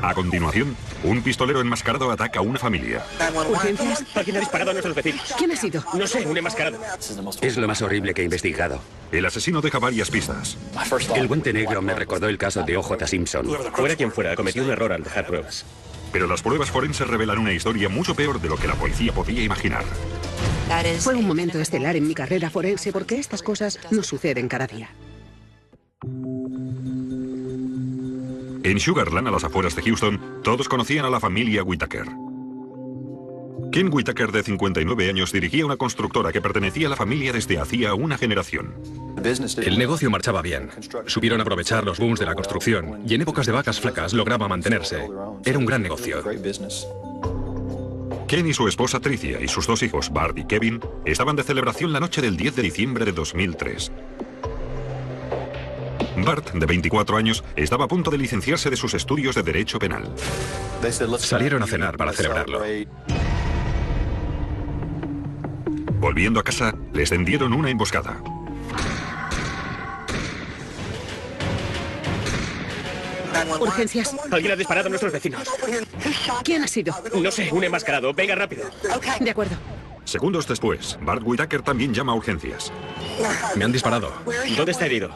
A continuación, un pistolero enmascarado ataca a una familia. ¿Urgencias? Alguien ha disparado a nuestros vecinos. ¿Quién ha sido? No sé, un enmascarado. Es lo más horrible que he investigado. El asesino deja varias pistas. El guante negro me recordó el caso de O.J. Simpson. Fuera quien fuera, cometió un error al dejar pruebas. Pero las pruebas forenses revelan una historia mucho peor de lo que la policía podía imaginar. Fue un momento estelar en mi carrera forense porque estas cosas no suceden cada día. En Sugarland, a las afueras de Houston, todos conocían a la familia Whitaker. Ken Whitaker, de 59 años, dirigía una constructora que pertenecía a la familia desde hacía una generación. El negocio marchaba bien. Supieron aprovechar los booms de la construcción y en épocas de vacas flacas lograba mantenerse. Era un gran negocio. Ken y su esposa Tricia y sus dos hijos, Bart y Kevin, estaban de celebración la noche del 10 de diciembre de 2003. Bart, de 24 años, estaba a punto de licenciarse de sus estudios de Derecho Penal. Salieron a cenar para celebrarlo. Volviendo a casa, les tendieron una emboscada. ¿Urgencias? Alguien ha disparado a nuestros vecinos. ¿Quién ha sido? No sé, un enmascarado. Venga, rápido. De acuerdo. Segundos después, Bart Whitaker también llama a urgencias. Me han disparado. ¿Dónde está herido?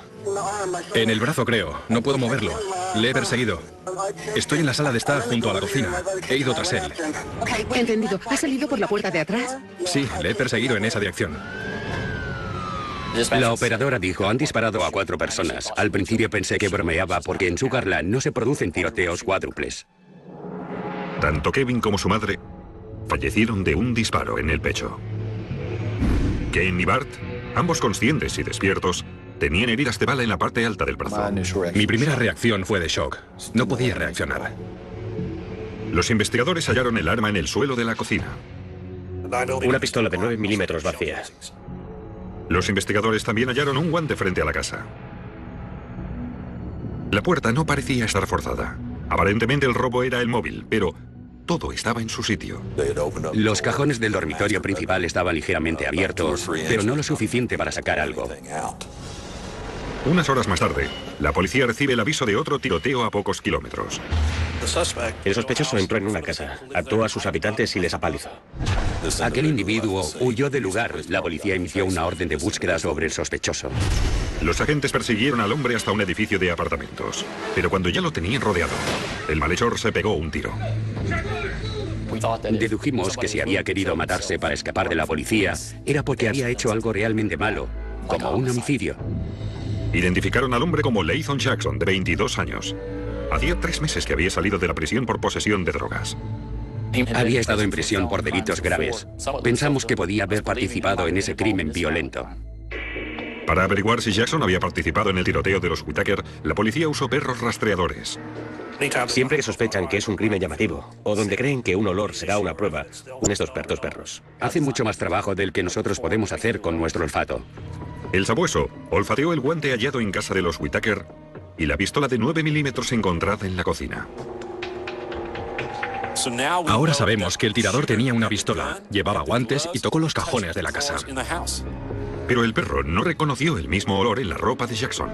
En el brazo, creo. No puedo moverlo. Le he perseguido. Estoy en la sala de estar junto a la cocina. He ido tras él. Entendido. ¿Ha salido por la puerta de atrás? Sí, le he perseguido en esa dirección. La operadora dijo, han disparado a 4 personas. Al principio pensé que bromeaba porque en Sugarland no se producen tiroteos cuádruples. Tanto Kevin como su madre fallecieron de un disparo en el pecho. Ken y Bart, ambos conscientes y despiertos, tenían heridas de bala en la parte alta del brazo. Mi primera reacción fue de shock. No podía reaccionar. Los investigadores hallaron el arma en el suelo de la cocina. Una pistola de 9 milímetros vacía. Los investigadores también hallaron un guante frente a la casa. La puerta no parecía estar forzada. Aparentemente el robo era el móvil, pero todo estaba en su sitio. Los cajones del dormitorio principal estaban ligeramente abiertos, pero no lo suficiente para sacar algo. Unas horas más tarde, la policía recibe el aviso de otro tiroteo a pocos kilómetros. El sospechoso entró en una casa, ató a sus habitantes y les apalizó. Aquel individuo huyó del lugar. La policía emitió una orden de búsqueda sobre el sospechoso. Los agentes persiguieron al hombre hasta un edificio de apartamentos. Pero cuando ya lo tenían rodeado, el malhechor se pegó un tiro. Dedujimos que si había querido matarse para escapar de la policía, era porque había hecho algo realmente malo, como un homicidio. Identificaron al hombre como Lathan Jackson, de 22 años. Hacía 3 meses que había salido de la prisión por posesión de drogas. Había estado en prisión por delitos graves. Pensamos que podía haber participado en ese crimen violento. Para averiguar si Jackson había participado en el tiroteo de los Whitaker, la policía usó perros rastreadores. Siempre que sospechan que es un crimen llamativo, o donde creen que un olor será una prueba, unen estos perros. Hace mucho más trabajo del que nosotros podemos hacer con nuestro olfato. El sabueso olfateó el guante hallado en casa de los Whitaker y la pistola de 9 milímetros encontrada en la cocina. Ahora sabemos que el tirador tenía una pistola, llevaba guantes y tocó los cajones de la casa. Pero el perro no reconoció el mismo olor en la ropa de Jackson,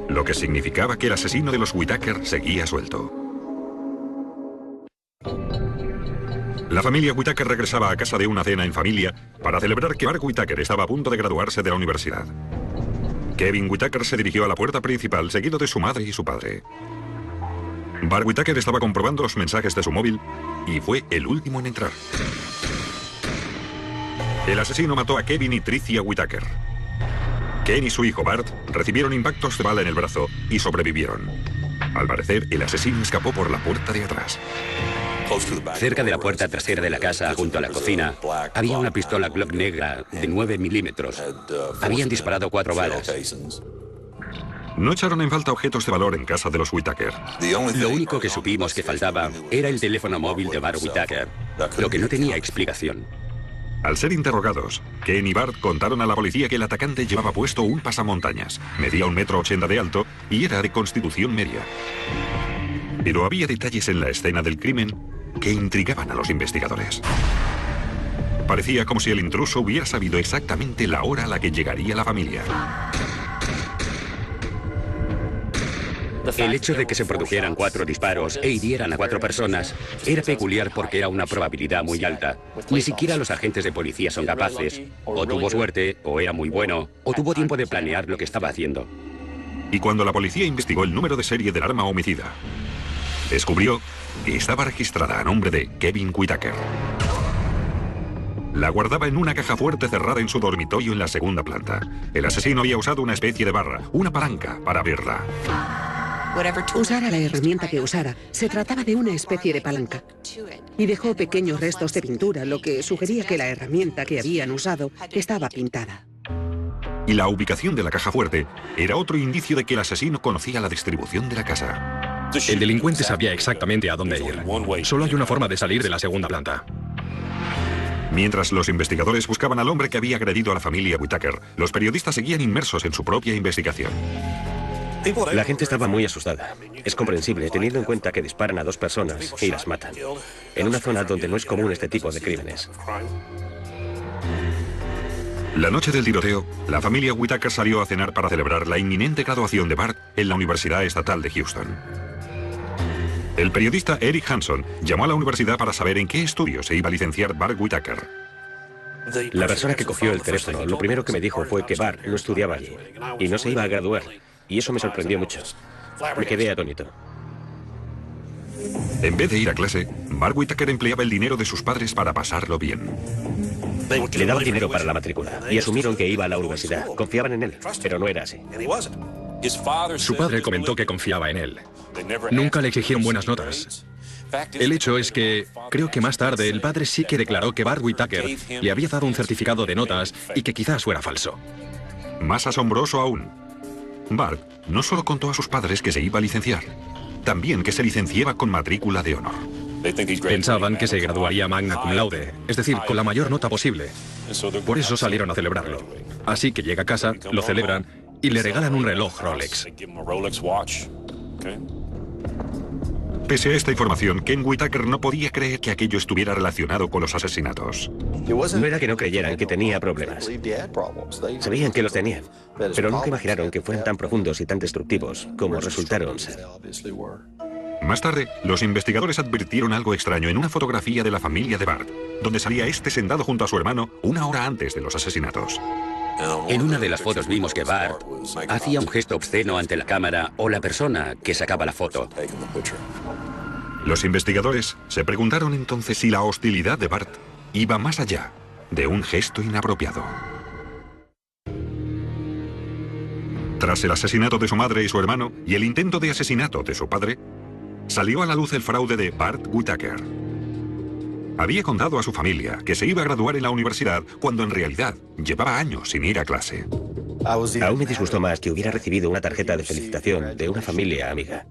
lo que significaba que el asesino de los Whitaker seguía suelto. La familia Whitaker regresaba a casa de una cena en familia para celebrar que Bart Whitaker estaba a punto de graduarse de la universidad. Kevin Whitaker se dirigió a la puerta principal, seguido de su madre y su padre. Bart Whitaker estaba comprobando los mensajes de su móvil y fue el último en entrar. El asesino mató a Kevin y Tricia Whitaker. Ken y su hijo Bart recibieron impactos de bala en el brazo y sobrevivieron. Al parecer, el asesino escapó por la puerta de atrás. Cerca de la puerta trasera de la casa, junto a la cocina, había una pistola Glock negra de 9 milímetros. Habían disparado 4 balas. No echaron en falta objetos de valor en casa de los Whitaker. Lo único que supimos que faltaba era el teléfono móvil de Bart Whitaker, lo que no tenía explicación. Al ser interrogados, Ken y Bart contaron a la policía que el atacante llevaba puesto un pasamontañas, medía 1,80 m de alto y era de constitución media. Pero había detalles en la escena del crimen que intrigaban a los investigadores. Parecía como si el intruso hubiera sabido exactamente la hora a la que llegaría la familia. El hecho de que se produjeran 4 disparos e hirieran a 4 personas era peculiar porque era una probabilidad muy alta. Ni siquiera los agentes de policía son capaces. O tuvo suerte, o era muy bueno, o tuvo tiempo de planear lo que estaba haciendo. Y cuando la policía investigó el número de serie del arma homicida, descubrió que estaba registrada a nombre de Kevin Whitaker. La guardaba en una caja fuerte cerrada en su dormitorio en la segunda planta. El asesino había usado una especie de barra, una palanca, para abrirla. Usara la herramienta que usara, se trataba de una especie de palanca. Y dejó pequeños restos de pintura, lo que sugería que la herramienta que habían usado estaba pintada. Y la ubicación de la caja fuerte era otro indicio de que el asesino conocía la distribución de la casa. El delincuente sabía exactamente a dónde ir. Solo hay una forma de salir de la segunda planta. Mientras los investigadores buscaban al hombre que había agredido a la familia Whitaker, los periodistas seguían inmersos en su propia investigación. La gente estaba muy asustada. Es comprensible, teniendo en cuenta que disparan a 2 personas y las matan, en una zona donde no es común este tipo de crímenes. La noche del tiroteo, la familia Whitaker salió a cenar para celebrar la inminente graduación de Bart en la Universidad Estatal de Houston. El periodista Eric Hanson llamó a la universidad para saber en qué estudio se iba a licenciar Bart Whitaker. La persona que cogió el teléfono, lo primero que me dijo fue que Bart no estudiaba allí y no se iba a graduar. Y eso me sorprendió mucho. Me quedé atónito. En vez de ir a clase, Bart Whitaker empleaba el dinero de sus padres para pasarlo bien. Le daban dinero para la matrícula y asumieron que iba a la universidad. Confiaban en él, pero no era así. Su padre comentó que confiaba en él. Nunca le exigieron buenas notas. El hecho es que, creo que más tarde, el padre sí que declaró que Bart Whitaker le había dado un certificado de notas y que quizás fuera falso. Más asombroso aún, Bart no solo contó a sus padres que se iba a licenciar, también que se licenciaba con matrícula de honor. Pensaban que se graduaría magna cum laude, es decir, con la mayor nota posible. Por eso salieron a celebrarlo. Así que llega a casa, lo celebran y le regalan un reloj Rolex. Pese a esta información, Ken Whitaker no podía creer que aquello estuviera relacionado con los asesinatos. No era que no creyeran que tenía problemas. Sabían que los tenían, pero nunca imaginaron que fueran tan profundos y tan destructivos como resultaron ser. Más tarde, los investigadores advirtieron algo extraño en una fotografía de la familia de Bart, donde salía este sentado junto a su hermano una hora antes de los asesinatos. En una de las fotos vimos que Bart hacía un gesto obsceno ante la cámara o la persona que sacaba la foto. Los investigadores se preguntaron entonces si la hostilidad de Bart iba más allá de un gesto inapropiado. Tras el asesinato de su madre y su hermano y el intento de asesinato de su padre, salió a la luz el fraude de Bart Whitaker. Había contado a su familia que se iba a graduar en la universidad cuando en realidad llevaba años sin ir a clase. Aún me disgustó más que hubiera recibido una tarjeta de felicitación de una familia amiga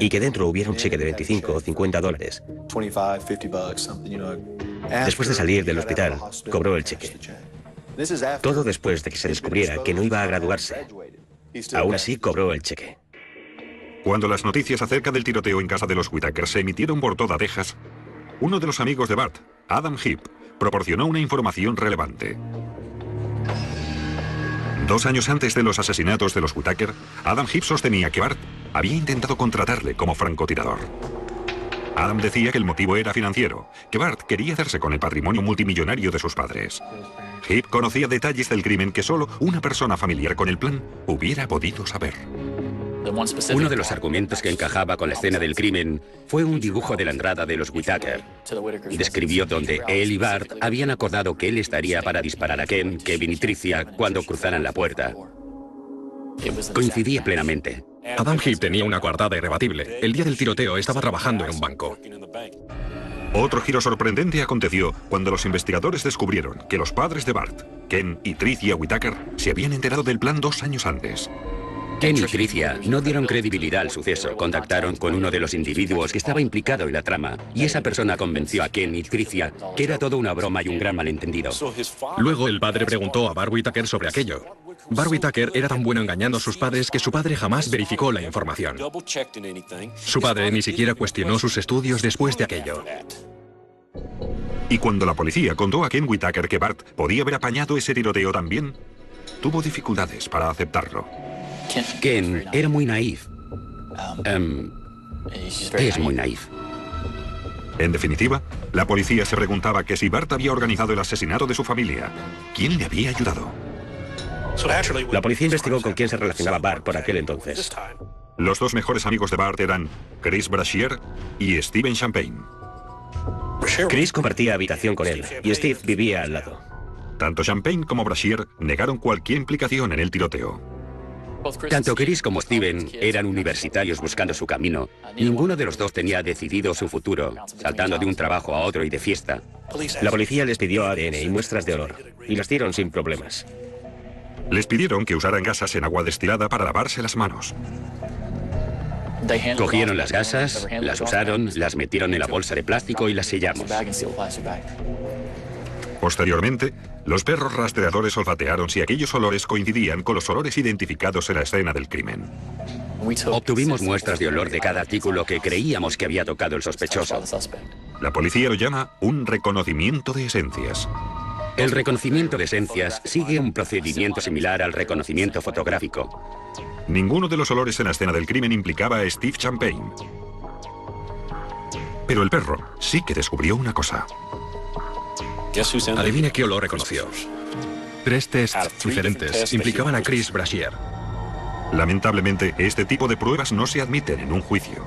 y que dentro hubiera un cheque de 25 o 50 dólares. Después de salir del hospital, cobró el cheque. Todo después de que se descubriera que no iba a graduarse. Aún así, cobró el cheque. Cuando las noticias acerca del tiroteo en casa de los Whitaker se emitieron por toda Texas, uno de los amigos de Bart, Adam Heap, proporcionó una información relevante. 2 años antes de los asesinatos de los Whitaker, Adam Heap sostenía que Bart había intentado contratarle como francotirador. Adam decía que el motivo era financiero, que Bart quería hacerse con el patrimonio multimillonario de sus padres. Heap conocía detalles del crimen que solo una persona familiar con el plan hubiera podido saber. Uno de los argumentos que encajaba con la escena del crimen fue un dibujo de la entrada de los Whitaker. Describió donde él y Bart habían acordado que él estaría para disparar a Ken, Kevin y Tricia cuando cruzaran la puerta. Coincidía plenamente. Adam Heap tenía una coartada irrebatible. El día del tiroteo estaba trabajando en un banco. Otro giro sorprendente aconteció cuando los investigadores descubrieron que los padres de Bart, Ken y Tricia Whitaker, se habían enterado del plan 2 años antes. Ken y Tricia no dieron credibilidad al suceso. Contactaron con uno de los individuos que estaba implicado en la trama y esa persona convenció a Ken y Tricia que era todo una broma y un gran malentendido. Luego el padre preguntó a Bart Whitaker sobre aquello. Bart Whitaker era tan bueno engañando a sus padres que su padre jamás verificó la información. Su padre ni siquiera cuestionó sus estudios después de aquello. Y cuando la policía contó a Ken Whitaker que Bart podía haber apañado ese tiroteo también, tuvo dificultades para aceptarlo. Ken era muy naif. Es muy naif. En definitiva, la policía se preguntaba que si Bart había organizado el asesinato de su familia, ¿quién le había ayudado? La policía investigó con quién se relacionaba Bart por aquel entonces. Los dos mejores amigos de Bart eran Chris Brashear y Stephen Champagne. Chris compartía habitación con él y Steve vivía al lado. Tanto Champagne como Brashear negaron cualquier implicación en el tiroteo. Tanto Chris como Steven eran universitarios buscando su camino. Ninguno de los dos tenía decidido su futuro, saltando de un trabajo a otro y de fiesta. La policía les pidió ADN y muestras de olor, y las dieron sin problemas. Les pidieron que usaran gasas en agua destilada para lavarse las manos. Cogieron las gasas, las usaron, las metieron en la bolsa de plástico y las sellamos. Posteriormente, los perros rastreadores olfatearon si aquellos olores coincidían con los olores identificados en la escena del crimen. Obtuvimos muestras de olor de cada artículo que creíamos que había tocado el sospechoso. La policía lo llama un reconocimiento de esencias. El reconocimiento de esencias sigue un procedimiento similar al reconocimiento fotográfico. Ninguno de los olores en la escena del crimen implicaba a Steve Champagne. Pero el perro sí que descubrió una cosa. Adivine qué olor reconoció. 3 tests diferentes implicaban a Chris Brashear. Lamentablemente, este tipo de pruebas no se admiten en un juicio.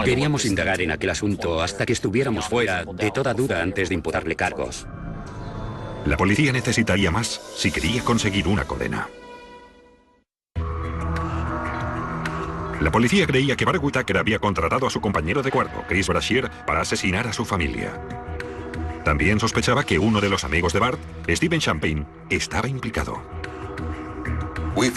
Queríamos indagar en aquel asunto hasta que estuviéramos fuera de toda duda antes de imputarle cargos. La policía necesitaría más si quería conseguir una condena. La policía creía que Bart Whitaker había contratado a su compañero de cuarto, Chris Brashear, para asesinar a su familia. También sospechaba que uno de los amigos de Bart, Stephen Champagne, estaba implicado.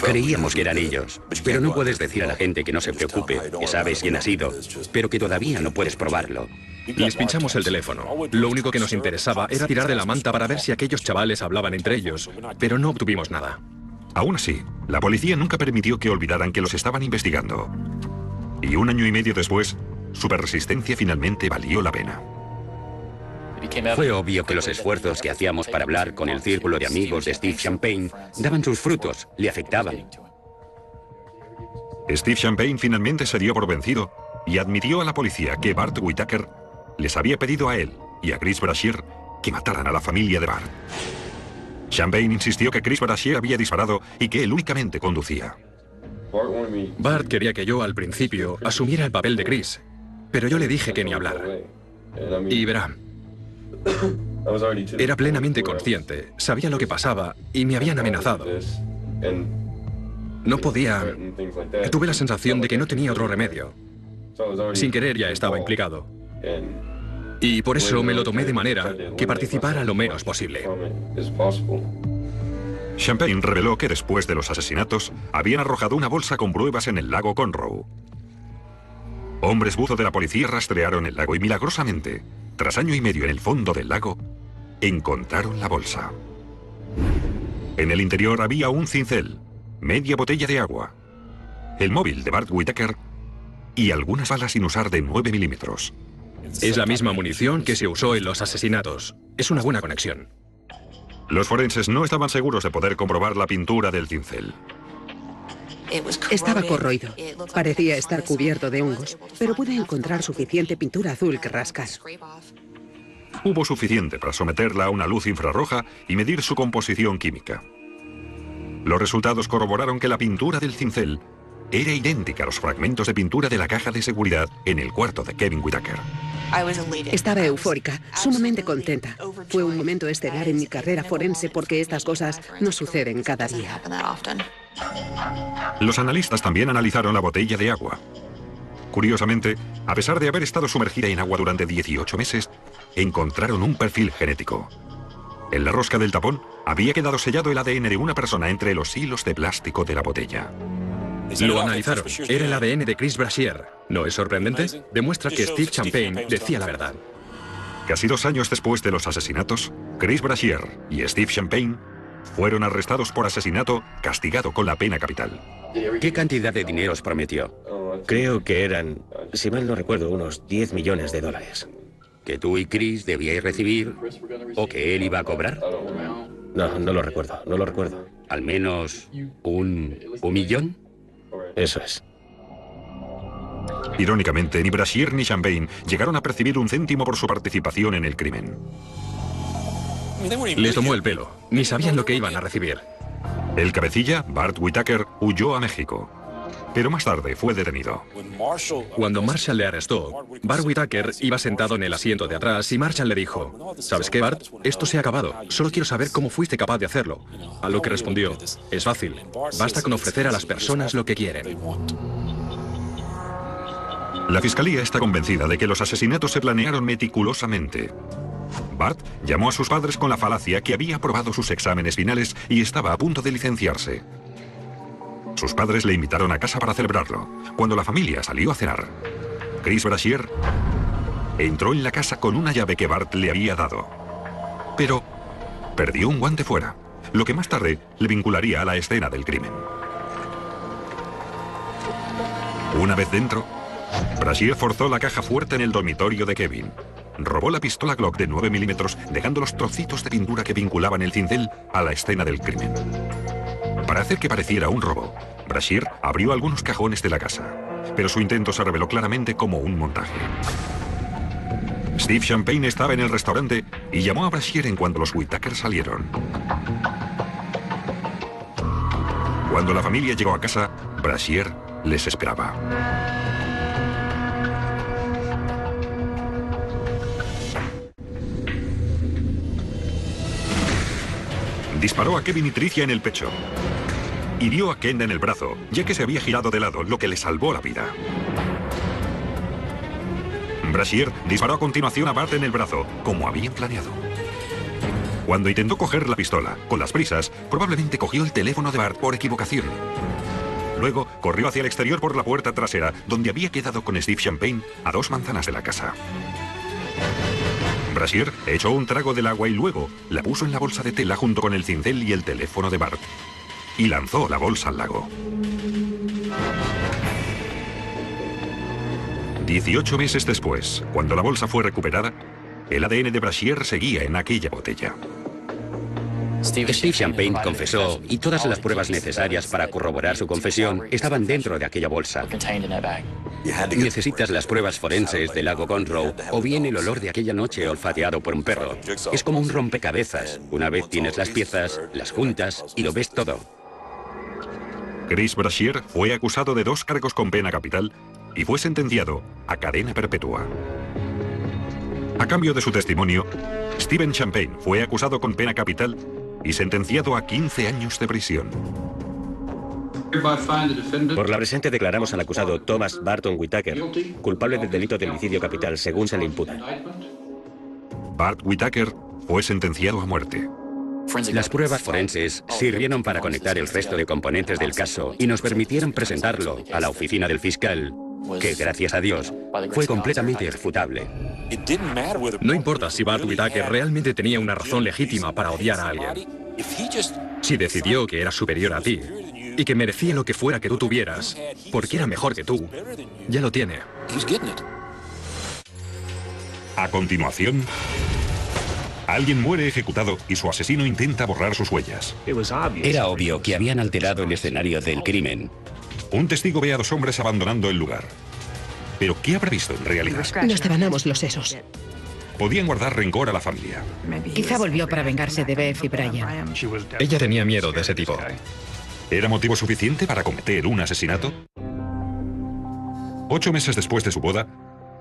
Creíamos que eran ellos, pero no puedes decir a la gente que no se preocupe, que sabes quién ha sido, pero que todavía no puedes probarlo. Les pinchamos el teléfono. Lo único que nos interesaba era tirar de la manta para ver si aquellos chavales hablaban entre ellos, pero no obtuvimos nada. Aún así, la policía nunca permitió que olvidaran que los estaban investigando. Y 1 año y medio después, su persistencia finalmente valió la pena. Fue obvio que los esfuerzos que hacíamos para hablar con el círculo de amigos de Steve Champagne daban sus frutos, le afectaban. Steve Champagne finalmente se dio por vencido y admitió a la policía que Bart Whitaker les había pedido a él y a Chris Brashear que mataran a la familia de Bart. Champagne insistió que Chris Brashear había disparado y que él únicamente conducía. Bart quería que yo, al principio, asumiera el papel de Chris, pero yo le dije que ni hablar. Y verá, era plenamente consciente, sabía lo que pasaba y me habían amenazado. No podía... Tuve la sensación de que no tenía otro remedio. Sin querer ya estaba implicado. Y por eso me lo tomé de manera que participara lo menos posible. Champagne reveló que después de los asesinatos habían arrojado una bolsa con pruebas en el lago Conroe. Hombres buzo de la policía rastrearon el lago y milagrosamente, tras 1 año y medio en el fondo del lago, encontraron la bolsa. En el interior había un cincel, media botella de agua, el móvil de Bart Whitaker y algunas balas sin usar de 9 milímetros. Es la misma munición que se usó en los asesinatos. Es una buena conexión. Los forenses no estaban seguros de poder comprobar la pintura del cincel. Estaba corroído. Parecía estar cubierto de hongos, pero pude encontrar suficiente pintura azul que rascar. Hubo suficiente para someterla a una luz infrarroja y medir su composición química. Los resultados corroboraron que la pintura del cincel era idéntica a los fragmentos de pintura de la caja de seguridad en el cuarto de Kevin Whitaker. Estaba eufórica, sumamente contenta. Fue un momento estelar en mi carrera forense porque estas cosas no suceden cada día. Los analistas también analizaron la botella de agua. Curiosamente, a pesar de haber estado sumergida en agua durante 18 meses, encontraron un perfil genético. En la rosca del tapón había quedado sellado el ADN de una persona entre los hilos de plástico de la botella. Lo analizaron. Era el ADN de Chris Brashear. ¿No es sorprendente? Demuestra que Steve Champagne decía la verdad. Casi 2 años después de los asesinatos, Chris Brashear y Steve Champagne fueron arrestados por asesinato castigado con la pena capital. ¿Qué cantidad de dinero os prometió? Creo que eran, si mal no recuerdo, unos $10 millones. ¿Que tú y Chris debíais recibir o que él iba a cobrar? No lo recuerdo, no lo recuerdo. ¿Al menos un millón? Eso es. Irónicamente, ni Brashear ni Champagne llegaron a percibir un céntimo por su participación en el crimen. Les tomó el pelo. Ni sabían lo que iban a recibir. El cabecilla, Bart Whitaker, huyó a México. Pero más tarde fue detenido. Cuando Marshall le arrestó, Bart Whitaker iba sentado en el asiento de atrás y Marshall le dijo: ¿Sabes qué, Bart? Esto se ha acabado. Solo quiero saber cómo fuiste capaz de hacerlo. A lo que respondió: es fácil. Basta con ofrecer a las personas lo que quieren. La fiscalía está convencida de que los asesinatos se planearon meticulosamente. Bart llamó a sus padres con la falacia que había aprobado sus exámenes finales y estaba a punto de licenciarse. Sus padres le invitaron a casa para celebrarlo. Cuando la familia salió a cenar, Chris Brashear entró en la casa con una llave que Bart le había dado. Pero perdió un guante fuera, lo que más tarde le vincularía a la escena del crimen. Una vez dentro, Brashear forzó la caja fuerte en el dormitorio de Kevin. Robó la pistola Glock de 9 milímetros, dejando los trocitos de pintura que vinculaban el cincel a la escena del crimen. Para hacer que pareciera un robo, Brashear abrió algunos cajones de la casa, pero su intento se reveló claramente como un montaje. Steve Champagne estaba en el restaurante y llamó a Brashear en cuanto los Whitaker salieron. Cuando la familia llegó a casa, Brashear les esperaba. Disparó a Kevin y Tricia en el pecho. Hirió a Ken en el brazo, ya que se había girado de lado, lo que le salvó la vida. Brashear disparó a continuación a Bart en el brazo, como habían planeado. Cuando intentó coger la pistola, con las prisas, probablemente cogió el teléfono de Bart por equivocación. Luego, corrió hacia el exterior por la puerta trasera, donde había quedado con Steve Champagne a 2 manzanas de la casa. Brashear echó un trago del agua y luego la puso en la bolsa de tela junto con el cincel y el teléfono de Bart. Y lanzó la bolsa al lago. 18 meses después, cuando la bolsa fue recuperada, el ADN de Brashear seguía en aquella botella. Steve Champagne confesó y todas las pruebas necesarias para corroborar su confesión estaban dentro de aquella bolsa. Necesitas las pruebas forenses del lago Conroe o bien el olor de aquella noche olfateado por un perro. Es como un rompecabezas. Una vez tienes las piezas, las juntas y lo ves todo. Chris Brashear fue acusado de 2 cargos con pena capital y fue sentenciado a cadena perpetua. A cambio de su testimonio, Stephen Champagne fue acusado con pena capital y sentenciado a 15 años de prisión. Por la presente declaramos al acusado Thomas Barton Whitaker culpable del delito de homicidio capital, según se le imputa. Bart Whitaker fue sentenciado a muerte. Las pruebas forenses sirvieron para conectar el resto de componentes del caso y nos permitieron presentarlo a la oficina del fiscal, que, gracias a Dios, fue completamente irrefutable. No importa si Bart Whitaker realmente tenía una razón legítima para odiar a alguien. Si decidió que era superior a ti y que merecía lo que fuera que tú tuvieras, porque era mejor que tú, ya lo tiene. A continuación, alguien muere ejecutado y su asesino intenta borrar sus huellas. Era obvio que habían alterado el escenario del crimen. Un testigo ve a 2 hombres abandonando el lugar. ¿Pero qué habrá visto en realidad? Nos devanamos los sesos. Podían guardar rencor a la familia. Quizá volvió para vengarse de Beth y Brian. Ella tenía miedo de ese tipo. ¿Era motivo suficiente para cometer un asesinato? 8 meses después de su boda,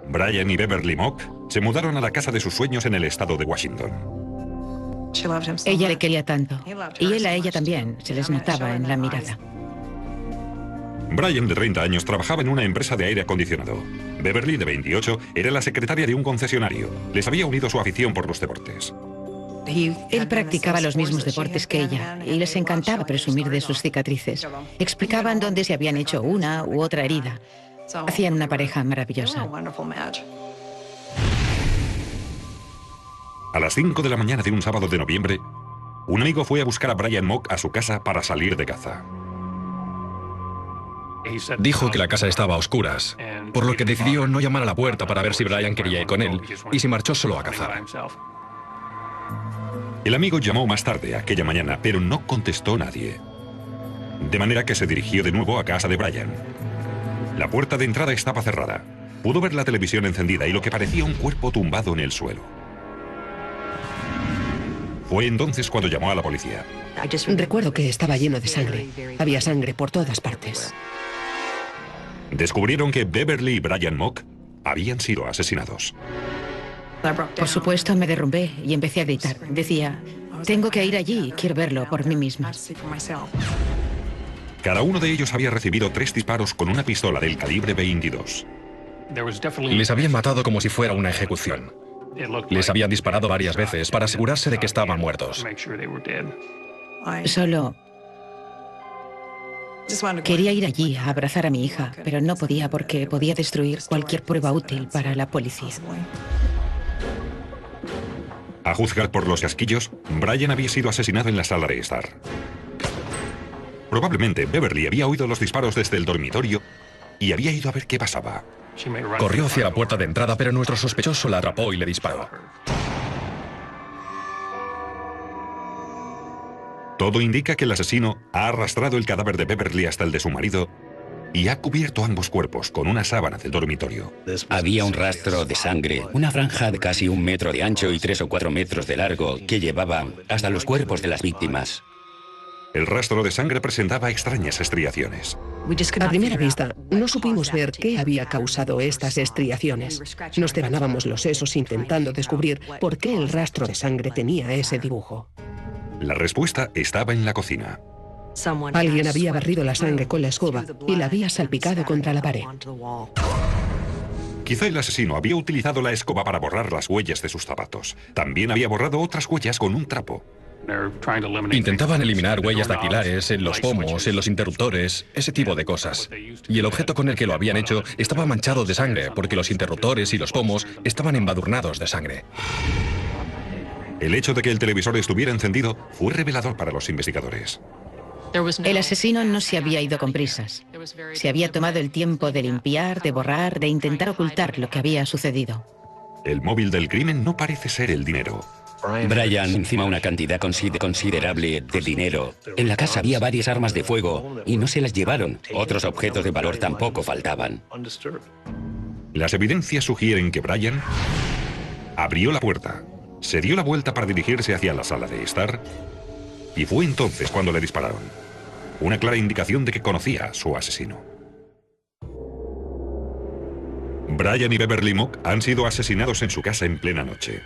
Brian y Beverly Mock se mudaron a la casa de sus sueños en el estado de Washington. Ella le quería tanto. Y él a ella también. Se les notaba en la mirada. Brian, de 30 años, trabajaba en una empresa de aire acondicionado. Beverly, de 28, era la secretaria de un concesionario. Les había unido su afición por los deportes. Él practicaba los mismos deportes que ella y les encantaba presumir de sus cicatrices. Explicaban dónde se habían hecho una u otra herida. Hacían una pareja maravillosa. A las 5 de la mañana de un sábado de noviembre, un amigo fue a buscar a Brian Mock a su casa para salir de caza. Dijo que la casa estaba a oscuras, por lo que decidió no llamar a la puerta para ver si Brian quería ir con él y se marchó solo a cazar. El amigo llamó más tarde aquella mañana, pero no contestó nadie. De manera que se dirigió de nuevo a casa de Brian. La puerta de entrada estaba cerrada. Pudo ver la televisión encendida y lo que parecía un cuerpo tumbado en el suelo. Fue entonces cuando llamó a la policía. Recuerdo que estaba lleno de sangre. Había sangre por todas partes. Descubrieron que Beverly y Brian Mock habían sido asesinados. Por supuesto, me derrumbé y empecé a gritar. Decía, tengo que ir allí, quiero verlo por mí misma. Cada uno de ellos había recibido 3 disparos con una pistola del calibre 22. Les habían matado como si fuera una ejecución. Les habían disparado varias veces para asegurarse de que estaban muertos. Solo quería ir allí a abrazar a mi hija, pero no podía porque podía destruir cualquier prueba útil para la policía. A juzgar por los casquillos, Brian había sido asesinado en la sala de estar. Probablemente Beverly había oído los disparos desde el dormitorio y había ido a ver qué pasaba. Corrió hacia la puerta de entrada, pero nuestro sospechoso la atrapó y le disparó. Todo indica que el asesino ha arrastrado el cadáver de Beverly hasta el de su marido y ha cubierto ambos cuerpos con una sábana del dormitorio. Había un rastro de sangre, una franja de casi 1 metro de ancho y 3 o 4 metros de largo que llevaba hasta los cuerpos de las víctimas. El rastro de sangre presentaba extrañas estriaciones. A primera vista, no supimos ver qué había causado estas estriaciones. Nos devanábamos los sesos intentando descubrir por qué el rastro de sangre tenía ese dibujo. La respuesta estaba en la cocina. Alguien había barrido la sangre con la escoba y la había salpicado contra la pared. Quizá el asesino había utilizado la escoba para borrar las huellas de sus zapatos. También había borrado otras huellas con un trapo. Intentaban eliminar huellas dactilares en los pomos, en los interruptores, ese tipo de cosas. Y el objeto con el que lo habían hecho estaba manchado de sangre, porque los interruptores y los pomos estaban embadurnados de sangre. El hecho de que el televisor estuviera encendido fue revelador para los investigadores. El asesino no se había ido con prisas. Se había tomado el tiempo de limpiar, de borrar, de intentar ocultar lo que había sucedido. El móvil del crimen no parece ser el dinero. Brian encima una cantidad considerable de dinero. En la casa había varias armas de fuego y no se las llevaron. Otros objetos de valor tampoco faltaban. Las evidencias sugieren que Brian abrió la puerta, se dio la vuelta para dirigirse hacia la sala de estar y fue entonces cuando le dispararon. Una clara indicación de que conocía a su asesino. Brian y Beverly Mock han sido asesinados en su casa en plena noche.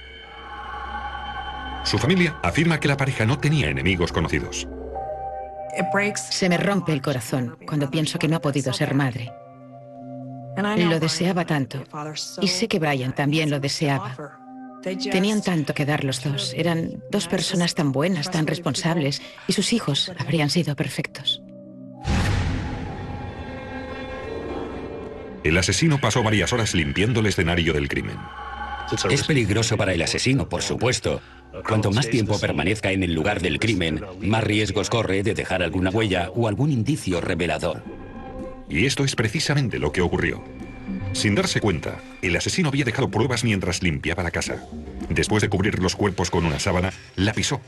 Su familia afirma que la pareja no tenía enemigos conocidos. Se me rompe el corazón cuando pienso que no ha podido ser madre. Lo deseaba tanto. Y sé que Brian también lo deseaba. Tenían tanto que dar los dos. Eran 2 personas tan buenas, tan responsables, y sus hijos habrían sido perfectos. El asesino pasó varias horas limpiando el escenario del crimen. Es peligroso para el asesino, por supuesto. Cuanto más tiempo permanezca en el lugar del crimen, más riesgos corre de dejar alguna huella o algún indicio revelador. Y esto es precisamente lo que ocurrió. Sin darse cuenta, el asesino había dejado pruebas mientras limpiaba la casa. Después de cubrir los cuerpos con una sábana, la pisó.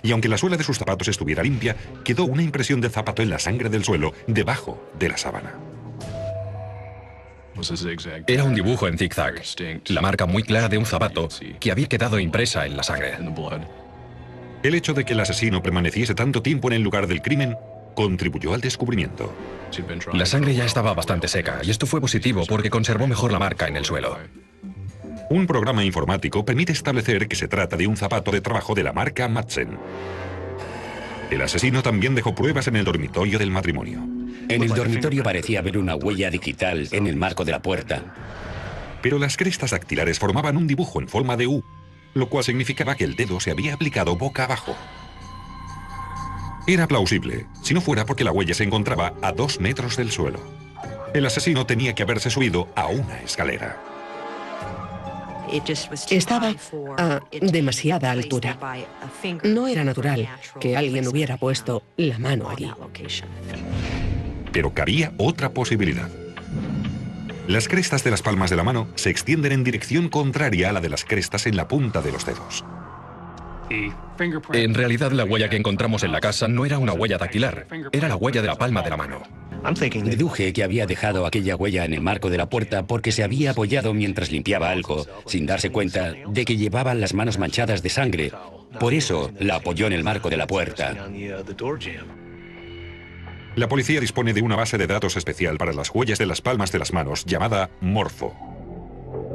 Y aunque la suela de sus zapatos estuviera limpia, quedó una impresión de zapato en la sangre del suelo, debajo de la sábana. Era un dibujo en zigzag, la marca muy clara de un zapato que había quedado impresa en la sangre. El hecho de que el asesino permaneciese tanto tiempo en el lugar del crimen contribuyó al descubrimiento. La sangre ya estaba bastante seca y esto fue positivo porque conservó mejor la marca en el suelo. Un programa informático permite establecer que se trata de un zapato de trabajo de la marca Madsen. El asesino también dejó pruebas en el dormitorio del matrimonio. En el dormitorio parecía haber una huella digital en el marco de la puerta. Pero las crestas dactilares formaban un dibujo en forma de U, lo cual significaba que el dedo se había aplicado boca abajo. Era plausible, si no fuera porque la huella se encontraba a 2 metros del suelo. El asesino tenía que haberse subido a una escalera. Estaba a demasiada altura. No era natural que alguien hubiera puesto la mano allí. Pero cabía otra posibilidad. Las crestas de las palmas de la mano se extienden en dirección contraria a la de las crestas en la punta de los dedos. En realidad, la huella que encontramos en la casa no era una huella dactilar, era la huella de la palma de la mano. Deduje que había dejado aquella huella en el marco de la puerta porque se había apoyado mientras limpiaba algo, sin darse cuenta de que llevaba las manos manchadas de sangre. Por eso la apoyó en el marco de la puerta. La policía dispone de una base de datos especial para las huellas de las palmas de las manos llamada Morpho.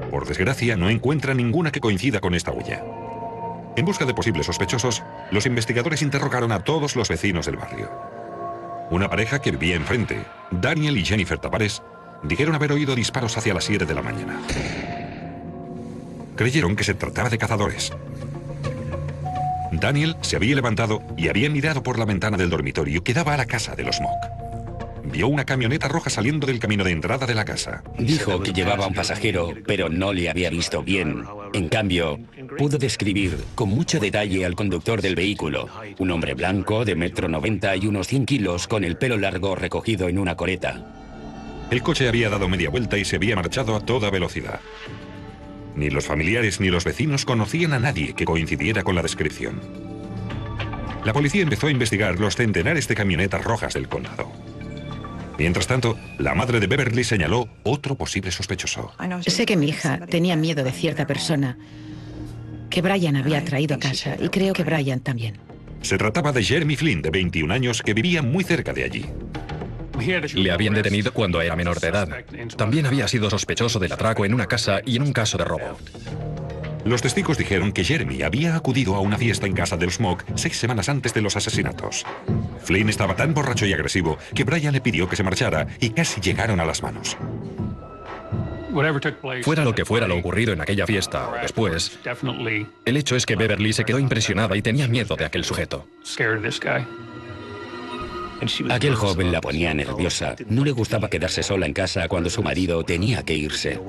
Por desgracia, no encuentra ninguna que coincida con esta huella. En busca de posibles sospechosos, los investigadores interrogaron a todos los vecinos del barrio. Una pareja que vivía enfrente, Daniel y Jennifer Tavares, dijeron haber oído disparos hacia las 7 de la mañana. Creyeron que se trataba de cazadores. Daniel se había levantado y había mirado por la ventana del dormitorio que daba a la casa de los Mock. Vio una camioneta roja saliendo del camino de entrada de la casa. Dijo que llevaba un pasajero, pero no le había visto bien. En cambio, pudo describir con mucho detalle al conductor del vehículo. Un hombre blanco de 1,90 m y unos 100 kilos, con el pelo largo recogido en una coleta. El coche había dado media vuelta y se había marchado a toda velocidad. Ni los familiares ni los vecinos conocían a nadie que coincidiera con la descripción. La policía empezó a investigar los centenares de camionetas rojas del condado. Mientras tanto, la madre de Beverly señaló otro posible sospechoso. Sé que mi hija tenía miedo de cierta persona que Brian había traído a casa, y creo que Brian también. Se trataba de Jeremy Flynn, de 21 años, que vivía muy cerca de allí. Le habían detenido cuando era menor de edad. También había sido sospechoso del atraco en una casa y en un caso de robo. Los testigos dijeron que Jeremy había acudido a una fiesta en casa del Smoke 6 semanas antes de los asesinatos. Flynn estaba tan borracho y agresivo que Brian le pidió que se marchara y casi llegaron a las manos. Fuera lo que fuera lo ocurrido en aquella fiesta o después, el hecho es que Beverly se quedó impresionada y tenía miedo de aquel sujeto. Aquel joven la ponía nerviosa. No le gustaba quedarse sola en casa cuando su marido tenía que irse.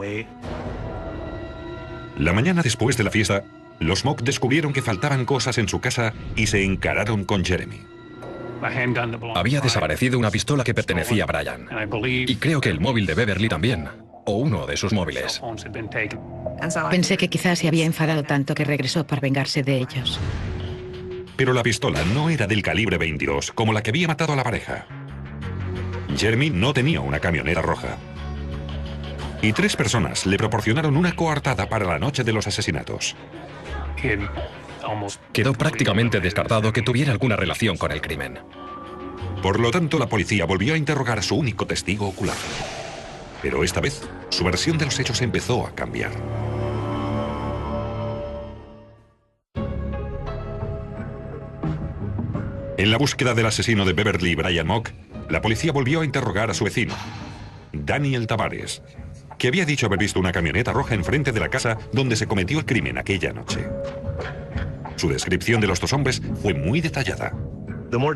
La mañana después de la fiesta, los Mock descubrieron que faltaban cosas en su casa y se encararon con Jeremy. Había desaparecido una pistola que pertenecía a Brian. Y creo que el móvil de Beverly también. O uno de sus móviles. Pensé que quizás se había enfadado tanto que regresó para vengarse de ellos. Pero la pistola no era del calibre 22, como la que había matado a la pareja. Jeremy no tenía una camioneta roja. Y 3 personas le proporcionaron una coartada para la noche de los asesinatos. Quedó prácticamente descartado que tuviera alguna relación con el crimen. Por lo tanto, la policía volvió a interrogar a su único testigo ocular. Pero esta vez, su versión de los hechos empezó a cambiar. En la búsqueda del asesino de Beverly, Brian Mock, la policía volvió a interrogar a su vecino, Daniel Tavares, que había dicho haber visto una camioneta roja enfrente de la casa donde se cometió el crimen aquella noche. Su descripción de los 2 hombres fue muy detallada.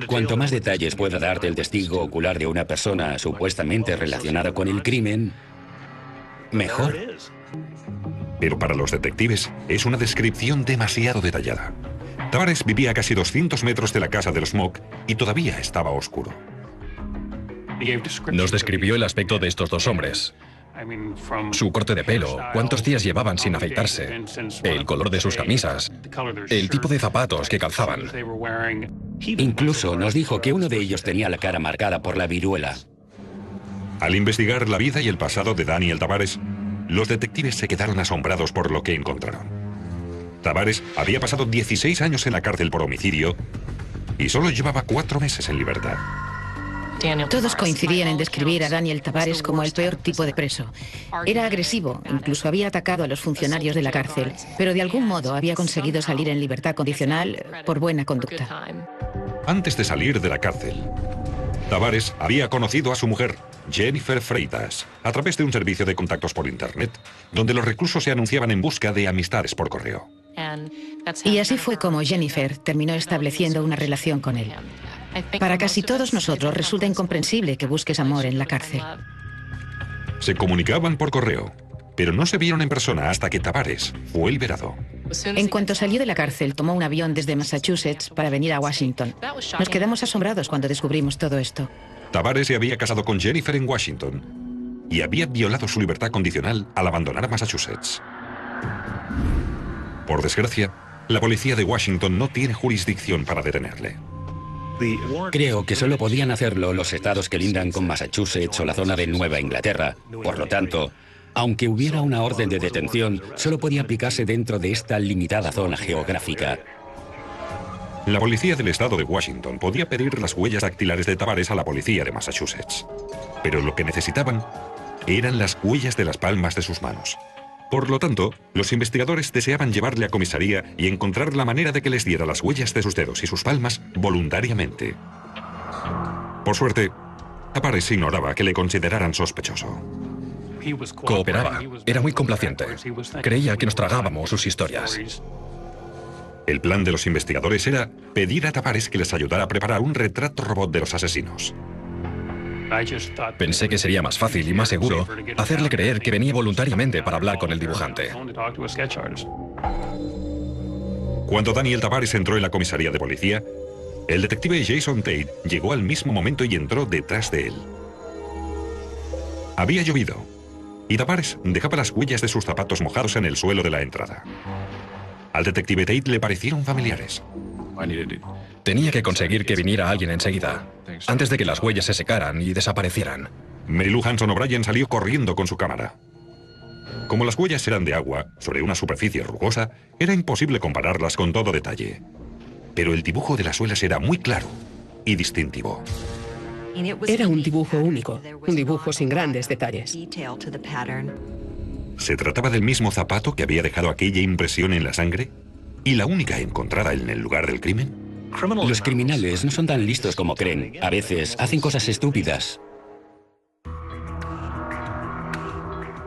Cuanto más detalles pueda darte el testigo ocular de una persona supuestamente relacionada con el crimen, mejor. Pero para los detectives es una descripción demasiado detallada. Tavares vivía a casi 200 metros de la casa de los Mock y todavía estaba oscuro. Nos describió el aspecto de estos 2 hombres. Su corte de pelo, cuántos días llevaban sin afeitarse, el color de sus camisas, el tipo de zapatos que calzaban. Incluso nos dijo que uno de ellos tenía la cara marcada por la viruela. Al investigar la vida y el pasado de Daniel Tavares, los detectives se quedaron asombrados por lo que encontraron. Tavares había pasado 16 años en la cárcel por homicidio y solo llevaba 4 meses en libertad. Todos coincidían en describir a Daniel Tavares como el peor tipo de preso. Era agresivo, incluso había atacado a los funcionarios de la cárcel, pero de algún modo había conseguido salir en libertad condicional por buena conducta. Antes de salir de la cárcel, Tavares había conocido a su mujer, Jennifer Freitas, a través de un servicio de contactos por Internet, donde los reclusos se anunciaban en busca de amistades por correo. Y así fue como Jennifer terminó estableciendo una relación con él. Para casi todos nosotros resulta incomprensible que busques amor en la cárcel. Se comunicaban por correo, pero no se vieron en persona hasta que Tavares fue liberado. En cuanto salió de la cárcel, tomó un avión desde Massachusetts para venir a Washington. Nos quedamos asombrados cuando descubrimos todo esto. Tavares se había casado con Jennifer en Washington y había violado su libertad condicional al abandonar Massachusetts. Por desgracia, la policía de Washington no tiene jurisdicción para detenerle. Creo que solo podían hacerlo los estados que lindan con Massachusetts o la zona de Nueva Inglaterra. Por lo tanto, aunque hubiera una orden de detención, solo podía aplicarse dentro de esta limitada zona geográfica. La policía del estado de Washington podía pedir las huellas dactilares de Tavares a la policía de Massachusetts. Pero lo que necesitaban eran las huellas de las palmas de sus manos. Por lo tanto, los investigadores deseaban llevarle a comisaría y encontrar la manera de que les diera las huellas de sus dedos y sus palmas voluntariamente. Por suerte, Tavares ignoraba que le consideraran sospechoso. Cooperaba. Era muy complaciente. Creía que nos tragábamos sus historias. El plan de los investigadores era pedir a Tavares que les ayudara a preparar un retrato robot de los asesinos. Pensé que sería más fácil y más seguro hacerle creer que venía voluntariamente para hablar con el dibujante. Cuando Daniel Tavares entró en la comisaría de policía, el detective Jason Tate llegó al mismo momento y entró detrás de él. Había llovido, y Tavares dejaba las huellas de sus zapatos mojados en el suelo de la entrada. Al detective Tate le parecieron familiares. Tenía que conseguir que viniera alguien enseguida, antes de que las huellas se secaran y desaparecieran. Mary Lou Hanson O'Brien salió corriendo con su cámara. Como las huellas eran de agua, sobre una superficie rugosa, era imposible compararlas con todo detalle. Pero el dibujo de las suelas era muy claro y distintivo. Era un dibujo único, un dibujo sin grandes detalles. ¿Se trataba del mismo zapato que había dejado aquella impresión en la sangre? ¿Y la única encontrada en el lugar del crimen? Los criminales no son tan listos como creen. A veces hacen cosas estúpidas.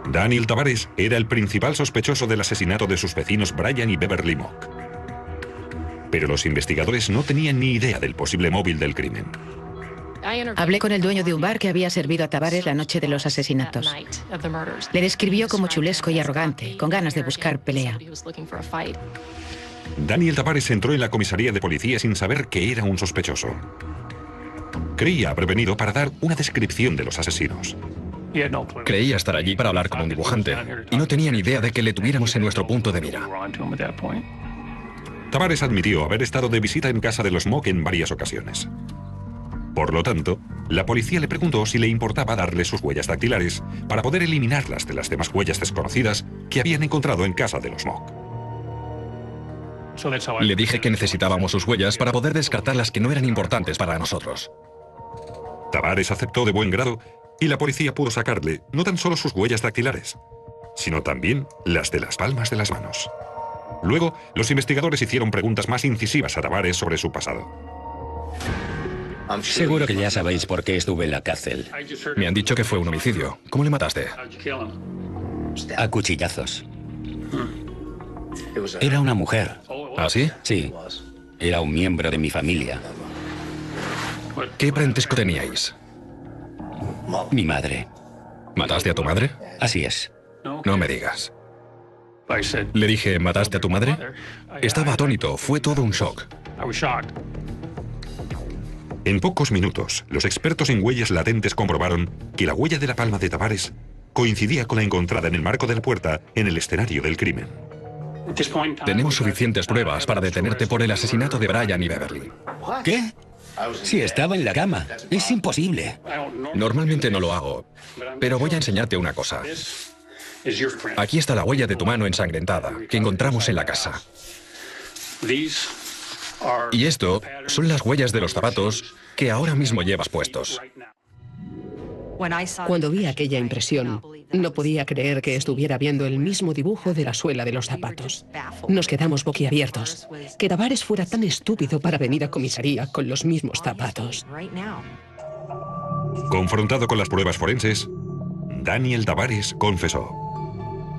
Daniel Tavares era el principal sospechoso del asesinato de sus vecinos Brian y Beverly Mock. Pero los investigadores no tenían ni idea del posible móvil del crimen. Hablé con el dueño de un bar que había servido a Tavares la noche de los asesinatos. Le describió como chulesco y arrogante, con ganas de buscar pelea. Daniel Tavares entró en la comisaría de policía sin saber que era un sospechoso. Creía haber venido para dar una descripción de los asesinos. Creía estar allí para hablar con un dibujante, y no tenía ni idea de que le tuviéramos en nuestro punto de mira. Tavares admitió haber estado de visita en casa de los Mock en varias ocasiones. Por lo tanto, la policía le preguntó si le importaba darle sus huellas dactilares para poder eliminarlas de las demás huellas desconocidas que habían encontrado en casa de los Mock. Le dije que necesitábamos sus huellas para poder descartar las que no eran importantes para nosotros. Tavares aceptó de buen grado y la policía pudo sacarle no tan solo sus huellas dactilares, sino también las de las palmas de las manos. Luego, los investigadores hicieron preguntas más incisivas a Tavares sobre su pasado. Seguro que ya sabéis por qué estuve en la cárcel. Me han dicho que fue un homicidio. ¿Cómo le mataste? A cuchillazos. Era una mujer. ¿Ah, sí? Sí. Era un miembro de mi familia. ¿Qué parentesco teníais? Mi madre. ¿Mataste a tu madre? Así es. No me digas. Le dije, ¿mataste a tu madre? Estaba atónito, fue todo un shock. En pocos minutos, los expertos en huellas latentes comprobaron que la huella de la palma de Tavares coincidía con la encontrada en el marco de la puerta en el escenario del crimen. Tenemos suficientes pruebas para detenerte por el asesinato de Brian y Beverly. ¿Qué? Si estaba en la cama. Es imposible. Normalmente no lo hago, pero voy a enseñarte una cosa. Aquí está la huella de tu mano ensangrentada que encontramos en la casa. Y esto son las huellas de los zapatos que ahora mismo llevas puestos. Cuando vi aquella impresión, no podía creer que estuviera viendo el mismo dibujo de la suela de los zapatos. Nos quedamos boquiabiertos. Que Tavares fuera tan estúpido para venir a comisaría con los mismos zapatos. Confrontado con las pruebas forenses, Daniel Tavares confesó.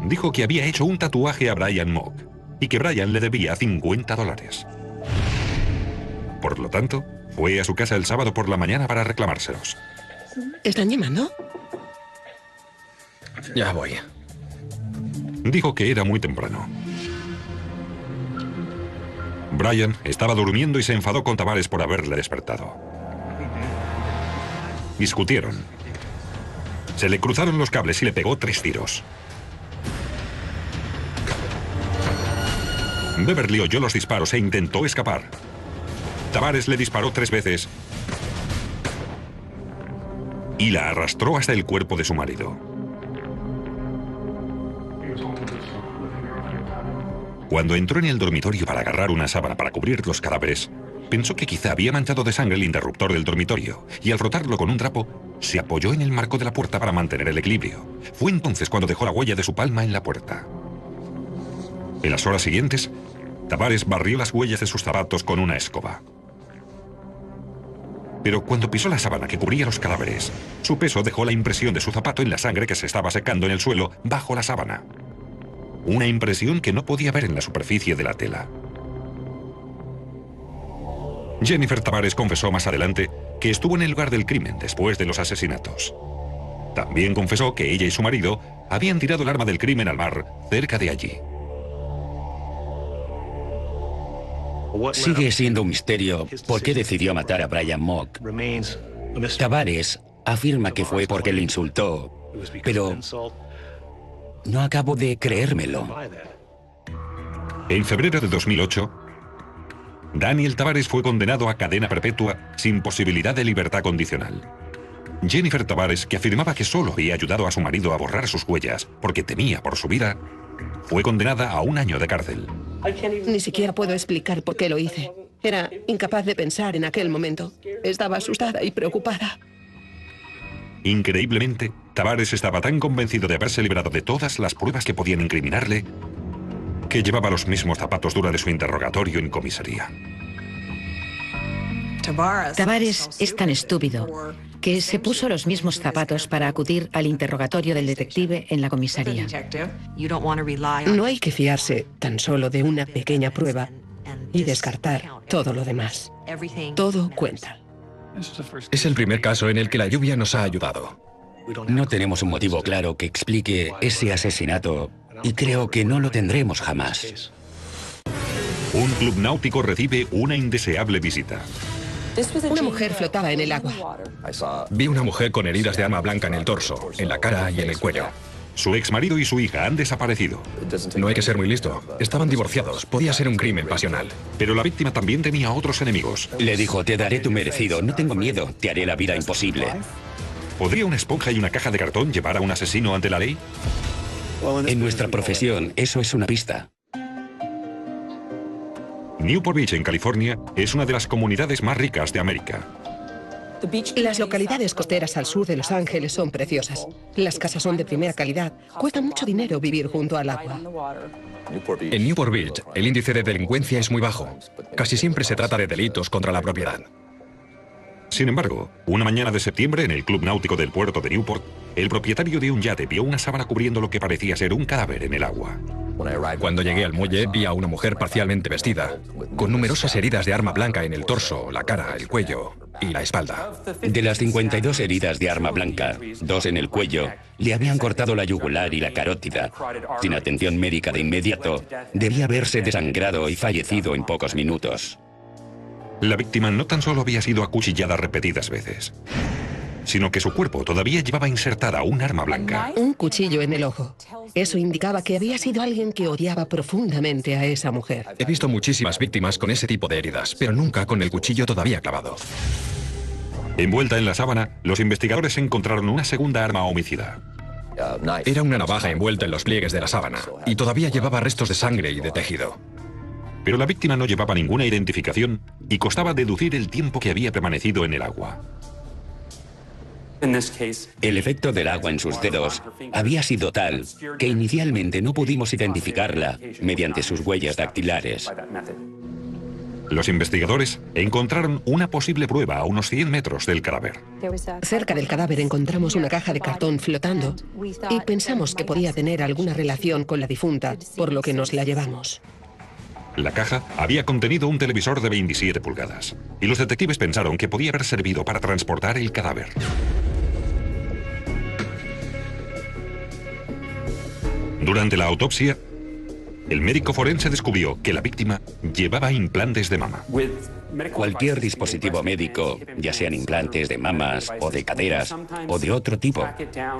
Dijo que había hecho un tatuaje a Brian Mock y que Brian le debía $50. Por lo tanto, fue a su casa el sábado por la mañana para reclamárselos. ¿Están llamando? Ya voy. Dijo que era muy temprano. Brian estaba durmiendo y se enfadó con Tavares por haberle despertado. Discutieron. Se le cruzaron los cables y le pegó 3 tiros. Beverly oyó los disparos e intentó escapar. Tavares le disparó 3 veces y la arrastró hasta el cuerpo de su marido. Cuando entró en el dormitorio para agarrar una sábana para cubrir los cadáveres, pensó que quizá había manchado de sangre el interruptor del dormitorio y al frotarlo con un trapo, se apoyó en el marco de la puerta para mantener el equilibrio. Fue entonces cuando dejó la huella de su palma en la puerta. En las horas siguientes, Tavares barrió las huellas de sus zapatos con una escoba. Pero cuando pisó la sábana que cubría los cadáveres, su peso dejó la impresión de su zapato en la sangre que se estaba secando en el suelo bajo la sábana. Una impresión que no podía ver en la superficie de la tela. Jennifer Tavares confesó más adelante que estuvo en el lugar del crimen después de los asesinatos. También confesó que ella y su marido habían tirado el arma del crimen al mar cerca de allí. Sigue siendo un misterio por qué decidió matar a Brian Mock. Tavares afirma que fue porque le insultó, pero no acabo de creérmelo. En febrero de 2008, Daniel Tavares fue condenado a cadena perpetua sin posibilidad de libertad condicional. Jennifer Tavares, que afirmaba que solo había ayudado a su marido a borrar sus huellas porque temía por su vida, fue condenada a 1 año de cárcel. Ni siquiera puedo explicar por qué lo hice. Era incapaz de pensar en aquel momento. Estaba asustada y preocupada. Increíblemente, Tavares estaba tan convencido de haberse librado de todas las pruebas que podían incriminarle que llevaba los mismos zapatos durante su interrogatorio en comisaría. Tavares es tan estúpido que se puso los mismos zapatos para acudir al interrogatorio del detective en la comisaría. No hay que fiarse tan solo de una pequeña prueba y descartar todo lo demás. Todo cuenta. Es el primer caso en el que la lluvia nos ha ayudado. No tenemos un motivo claro que explique ese asesinato y creo que no lo tendremos jamás. Un club náutico recibe una indeseable visita. Una mujer flotaba en el agua. Vi una mujer con heridas de arma blanca en el torso, en la cara y en el cuello. Su exmarido y su hija han desaparecido. No hay que ser muy listo. Estaban divorciados. Podía ser un crimen pasional. Pero la víctima también tenía otros enemigos. Le dijo, te daré tu merecido, no tengo miedo, te haré la vida imposible. ¿Podría una esponja y una caja de cartón llevar a un asesino ante la ley? En nuestra profesión, eso es una pista. Newport Beach, en California, es una de las comunidades más ricas de América. Las localidades costeras al sur de Los Ángeles son preciosas. Las casas son de primera calidad. Cuesta mucho dinero vivir junto al agua. En Newport Beach, el índice de delincuencia es muy bajo. Casi siempre se trata de delitos contra la propiedad. Sin embargo, una mañana de septiembre en el club náutico del puerto de Newport, el propietario de un yate vio una sábana cubriendo lo que parecía ser un cadáver en el agua. Cuando llegué al muelle, vi a una mujer parcialmente vestida, con numerosas heridas de arma blanca en el torso, la cara, el cuello y la espalda. De las 52 heridas de arma blanca, 2 en el cuello, le habían cortado la yugular y la carótida. Sin atención médica de inmediato, debía haberse desangrado y fallecido en pocos minutos. La víctima no tan solo había sido acuchillada repetidas veces, sino que su cuerpo todavía llevaba insertada un arma blanca. Un cuchillo en el ojo. Eso indicaba que había sido alguien que odiaba profundamente a esa mujer. He visto muchísimas víctimas con ese tipo de heridas, pero nunca con el cuchillo todavía clavado. Envuelta en la sábana, los investigadores encontraron una segunda arma homicida. Era una navaja envuelta en los pliegues de la sábana, y todavía llevaba restos de sangre y de tejido. Pero la víctima no llevaba ninguna identificación y costaba deducir el tiempo que había permanecido en el agua. El efecto del agua en sus dedos había sido tal que inicialmente no pudimos identificarla mediante sus huellas dactilares. Los investigadores encontraron una posible prueba a unos 100 metros del cadáver. Cerca del cadáver encontramos una caja de cartón flotando y pensamos que podía tener alguna relación con la difunta, por lo que nos la llevamos. La caja había contenido un televisor de 27 pulgadas y los detectives pensaron que podía haber servido para transportar el cadáver. Durante la autopsia, el médico forense descubrió que la víctima llevaba implantes de mama. Cualquier dispositivo médico, ya sean implantes de mamas o de caderas o de otro tipo,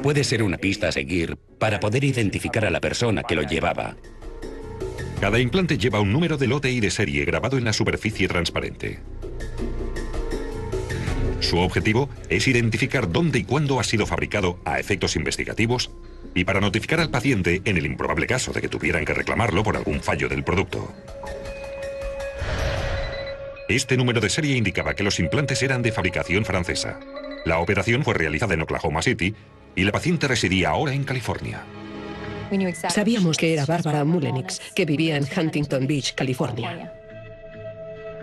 puede ser una pista a seguir para poder identificar a la persona que lo llevaba. Cada implante lleva un número de lote y de serie grabado en la superficie transparente. Su objetivo es identificar dónde y cuándo ha sido fabricado a efectos investigativos y para notificar al paciente en el improbable caso de que tuvieran que reclamarlo por algún fallo del producto. Este número de serie indicaba que los implantes eran de fabricación francesa. La operación fue realizada en Oklahoma City y la paciente residía ahora en California. Sabíamos que era Barbara Mullenix, que vivía en Huntington Beach, California.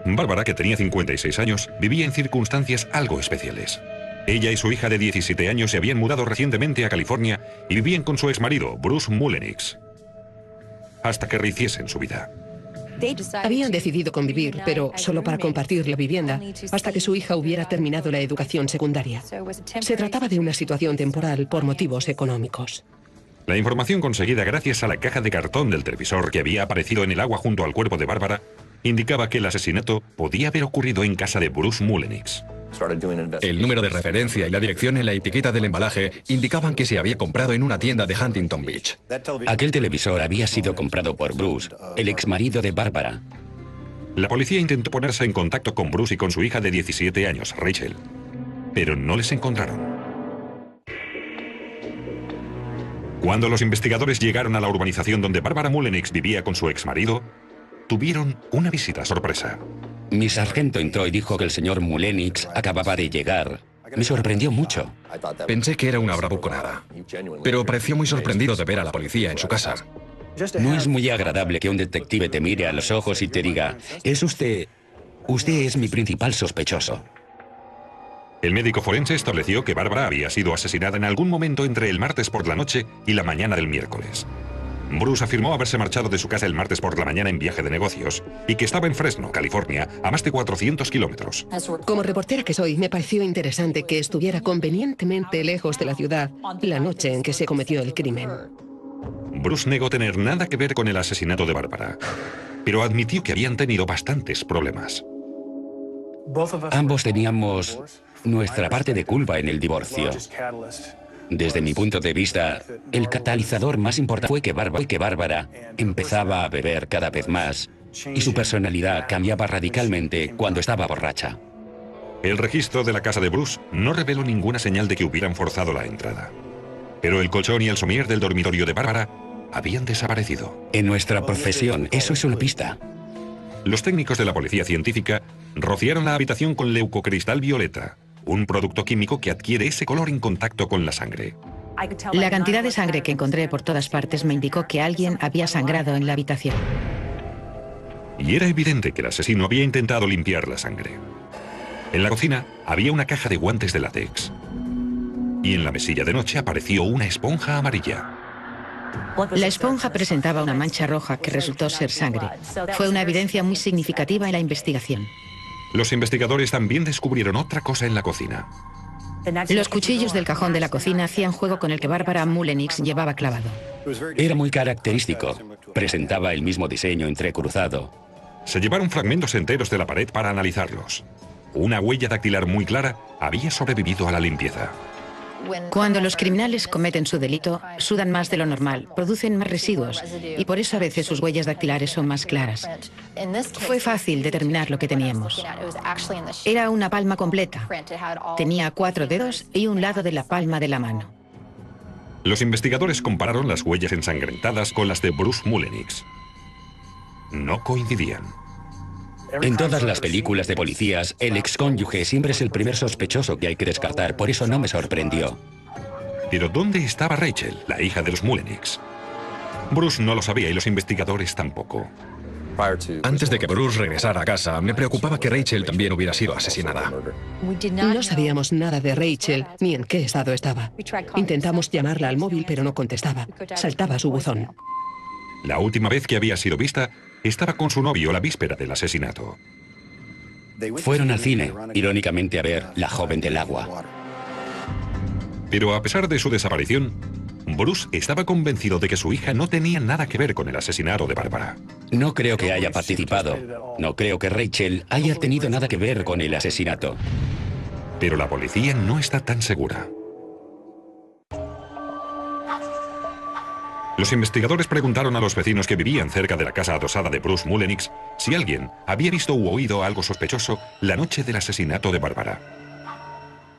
Bárbara, que tenía 56 años, vivía en circunstancias algo especiales. Ella y su hija de 17 años se habían mudado recientemente a California y vivían con su exmarido, Bruce Mullenix, hasta que rehiciesen su vida. Habían decidido convivir, pero solo para compartir la vivienda, hasta que su hija hubiera terminado la educación secundaria. Se trataba de una situación temporal por motivos económicos. La información conseguida gracias a la caja de cartón del televisor que había aparecido en el agua junto al cuerpo de Bárbara indicaba que el asesinato podía haber ocurrido en casa de Bruce Mullenix. El número de referencia y la dirección en la etiqueta del embalaje indicaban que se había comprado en una tienda de Huntington Beach. Aquel televisor había sido comprado por Bruce, el exmarido de Bárbara. La policía intentó ponerse en contacto con Bruce y con su hija de 17 años, Rachel, pero no les encontraron. Cuando los investigadores llegaron a la urbanización donde Barbara Mullenix vivía con su exmarido, tuvieron una visita sorpresa. Mi sargento entró y dijo que el señor Mullenix acababa de llegar. Me sorprendió mucho. Pensé que era una bravuconada, pero pareció muy sorprendido de ver a la policía en su casa. No es muy agradable que un detective te mire a los ojos y te diga, es usted es mi principal sospechoso. El médico forense estableció que Bárbara había sido asesinada en algún momento entre el martes por la noche y la mañana del miércoles. Bruce afirmó haberse marchado de su casa el martes por la mañana en viaje de negocios y que estaba en Fresno, California, a más de 400 kilómetros. Como reportera que soy, me pareció interesante que estuviera convenientemente lejos de la ciudad la noche en que se cometió el crimen. Bruce negó tener nada que ver con el asesinato de Bárbara, pero admitió que habían tenido bastantes problemas. Ambos teníamos nuestra parte de culpa en el divorcio. Desde mi punto de vista, el catalizador más importante fue que Bárbara empezaba a beber cada vez más y su personalidad cambiaba radicalmente cuando estaba borracha. El registro de la casa de Bruce no reveló ninguna señal de que hubieran forzado la entrada. Pero el colchón y el somier del dormitorio de Bárbara habían desaparecido. En nuestra profesión, eso es una pista. Los técnicos de la policía científica rociaron la habitación con leucocristal violeta, un producto químico que adquiere ese color en contacto con la sangre. La cantidad de sangre que encontré por todas partes me indicó que alguien había sangrado en la habitación. Y era evidente que el asesino había intentado limpiar la sangre. En la cocina había una caja de guantes de látex. Y en la mesilla de noche apareció una esponja amarilla. La esponja presentaba una mancha roja que resultó ser sangre. Fue una evidencia muy significativa en la investigación. Los investigadores también descubrieron otra cosa en la cocina. Los cuchillos del cajón de la cocina hacían juego con el que Barbara Mullenix llevaba clavado. Era muy característico. Presentaba el mismo diseño entrecruzado. Se llevaron fragmentos enteros de la pared para analizarlos. Una huella dactilar muy clara había sobrevivido a la limpieza. Cuando los criminales cometen su delito, sudan más de lo normal, producen más residuos y por eso a veces sus huellas dactilares son más claras. Fue fácil determinar lo que teníamos. Era una palma completa. Tenía 4 dedos y un lado de la palma de la mano. Los investigadores compararon las huellas ensangrentadas con las de Bruce Mullenix. No coincidían. En todas las películas de policías, el excónyuge siempre es el primer sospechoso que hay que descartar, por eso no me sorprendió. Pero ¿dónde estaba Rachel, la hija de los Mullenix? Bruce no lo sabía y los investigadores tampoco. Antes de que Bruce regresara a casa, me preocupaba que Rachel también hubiera sido asesinada. No sabíamos nada de Rachel ni en qué estado estaba. Intentamos llamarla al móvil, pero no contestaba. Saltaba su buzón. La última vez que había sido vista, estaba con su novio la víspera del asesinato. Fueron al cine, irónicamente a ver La joven del agua. Pero a pesar de su desaparición, Bruce estaba convencido de que su hija no tenía nada que ver con el asesinato de Bárbara. No creo que haya participado. No creo que Rachel haya tenido nada que ver con el asesinato. Pero la policía no está tan segura. Los investigadores preguntaron a los vecinos que vivían cerca de la casa adosada de Bruce Mullenix si alguien había visto u oído algo sospechoso la noche del asesinato de Barbara.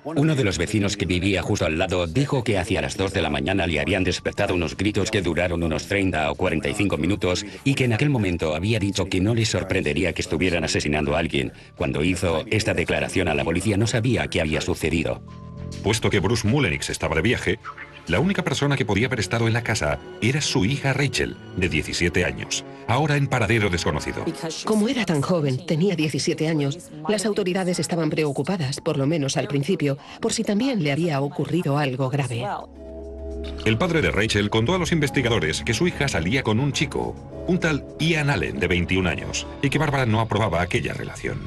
Uno de los vecinos que vivía justo al lado dijo que hacia las 2 de la mañana le habían despertado unos gritos que duraron unos 30 o 45 minutos y que en aquel momento había dicho que no les sorprendería que estuvieran asesinando a alguien. Cuando hizo esta declaración a la policía no sabía qué había sucedido. Puesto que Bruce Mullenix estaba de viaje, la única persona que podía haber estado en la casa era su hija Rachel, de 17 años, ahora en paradero desconocido. Como era tan joven, tenía 17 años, las autoridades estaban preocupadas, por lo menos al principio, por si también le había ocurrido algo grave. El padre de Rachel contó a los investigadores que su hija salía con un chico, un tal Ian Allen, de 21 años, y que Barbara no aprobaba aquella relación.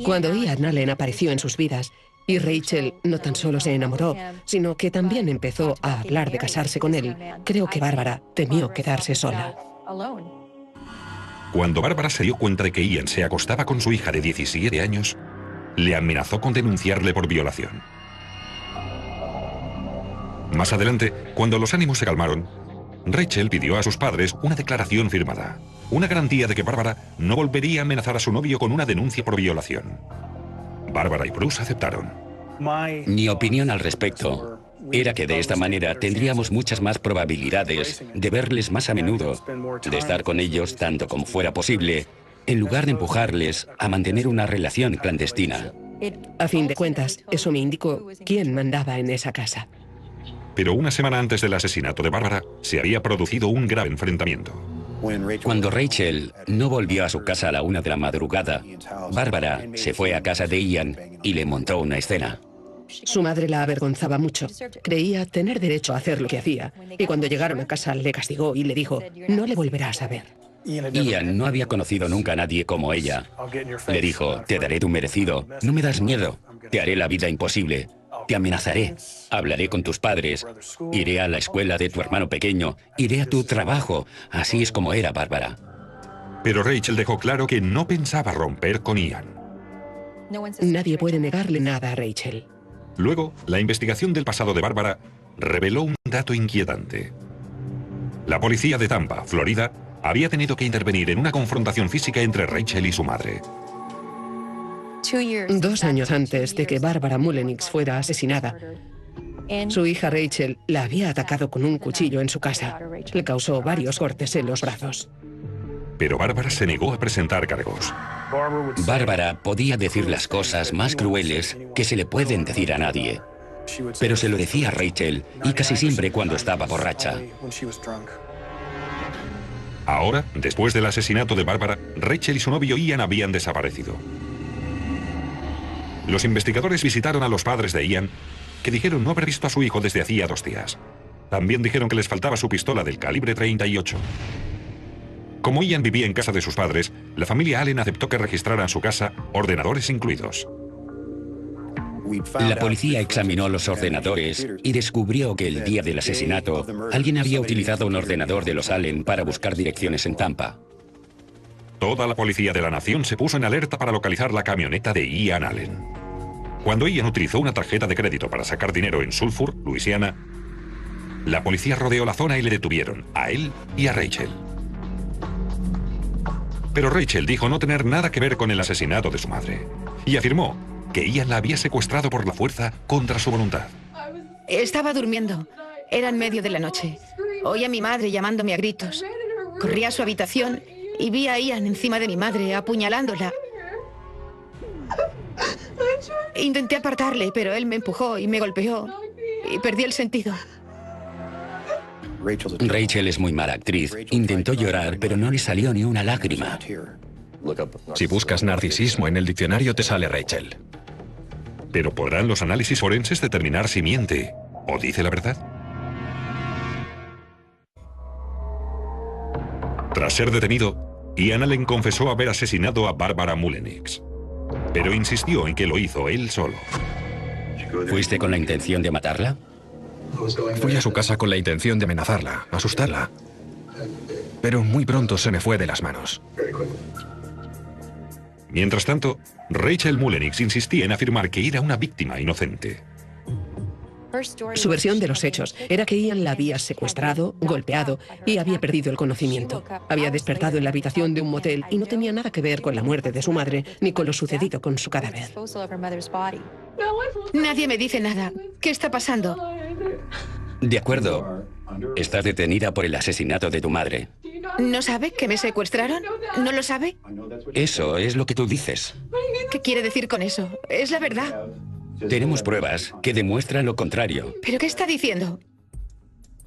Cuando Ian Allen apareció en sus vidas, y Rachel no tan solo se enamoró, sino que también empezó a hablar de casarse con él, creo que Barbara temió quedarse sola. Cuando Barbara se dio cuenta de que Ian se acostaba con su hija de 17 años, le amenazó con denunciarle por violación. Más adelante, cuando los ánimos se calmaron, Rachel pidió a sus padres una declaración firmada, una garantía de que Barbara no volvería a amenazar a su novio con una denuncia por violación. Barbara y Bruce aceptaron. Mi opinión al respecto era que de esta manera tendríamos muchas más probabilidades de verles más a menudo, de estar con ellos tanto como fuera posible, en lugar de empujarles a mantener una relación clandestina. A fin de cuentas, eso me indicó quién mandaba en esa casa. Pero una semana antes del asesinato de Barbara, se había producido un grave enfrentamiento. Cuando Rachel no volvió a su casa a la 1 de la madrugada, Barbara se fue a casa de Ian y le montó una escena. Su madre la avergonzaba mucho. Creía tener derecho a hacer lo que hacía. Y cuando llegaron a casa le castigó y le dijo, no le volverás a ver. Ian no había conocido nunca a nadie como ella. Le dijo, te daré tu merecido, no me das miedo, te haré la vida imposible. Te amenazaré, hablaré con tus padres, iré a la escuela de tu hermano pequeño, iré a tu trabajo. Así es como era Bárbara. Pero Rachel dejó claro que no pensaba romper con Ian. Nadie puede negarle nada a Rachel. Luego, la investigación del pasado de Bárbara reveló un dato inquietante. La policía de Tampa, Florida, había tenido que intervenir en una confrontación física entre Rachel y su madre. 2 años antes de que Barbara Mullenix fuera asesinada, su hija Rachel la había atacado con un cuchillo en su casa. Le causó varios cortes en los brazos. Pero Bárbara se negó a presentar cargos. Bárbara podía decir las cosas más crueles que se le pueden decir a nadie. Pero se lo decía a Rachel, y casi siempre cuando estaba borracha. Ahora, después del asesinato de Bárbara, Rachel y su novio Ian habían desaparecido. Los investigadores visitaron a los padres de Ian, que dijeron no haber visto a su hijo desde hacía 2 días. También dijeron que les faltaba su pistola del calibre 38. Como Ian vivía en casa de sus padres, la familia Allen aceptó que registraran su casa, ordenadores incluidos. La policía examinó los ordenadores y descubrió que el día del asesinato, alguien había utilizado un ordenador de los Allen para buscar direcciones en Tampa. Toda la policía de la nación se puso en alerta para localizar la camioneta de Ian Allen. Cuando Ian utilizó una tarjeta de crédito para sacar dinero en Sulphur, Luisiana, la policía rodeó la zona y le detuvieron, a él y a Rachel. Pero Rachel dijo no tener nada que ver con el asesinato de su madre y afirmó que Ian la había secuestrado por la fuerza contra su voluntad. Estaba durmiendo. Era en medio de la noche. Oí a mi madre llamándome a gritos. Corrí a su habitación y vi a Ian encima de mi madre, apuñalándola. Intenté apartarle, pero él me empujó y me golpeó. Y perdí el sentido. Rachel es muy mala actriz. Intentó llorar, pero no le salió ni una lágrima. Si buscas narcisismo en el diccionario te sale Rachel. Pero ¿podrán los análisis forenses determinar si miente o dice la verdad? Tras ser detenido, Ian Allen confesó haber asesinado a Barbara Mullenix, pero insistió en que lo hizo él solo. ¿Fuiste con la intención de matarla? Fui a su casa con la intención de amenazarla, asustarla. Pero muy pronto se me fue de las manos. Mientras tanto, Rachel Mullenix insistía en afirmar que era una víctima inocente. Su versión de los hechos era que Ian la había secuestrado, golpeado y había perdido el conocimiento. Había despertado en la habitación de un motel y no tenía nada que ver con la muerte de su madre ni con lo sucedido con su cadáver. Nadie me dice nada. ¿Qué está pasando? De acuerdo. Estás detenida por el asesinato de tu madre. ¿No sabe que me secuestraron? ¿No lo sabe? Eso es lo que tú dices. ¿Qué quiere decir con eso? Es la verdad. Tenemos pruebas que demuestran lo contrario. ¿Pero qué está diciendo?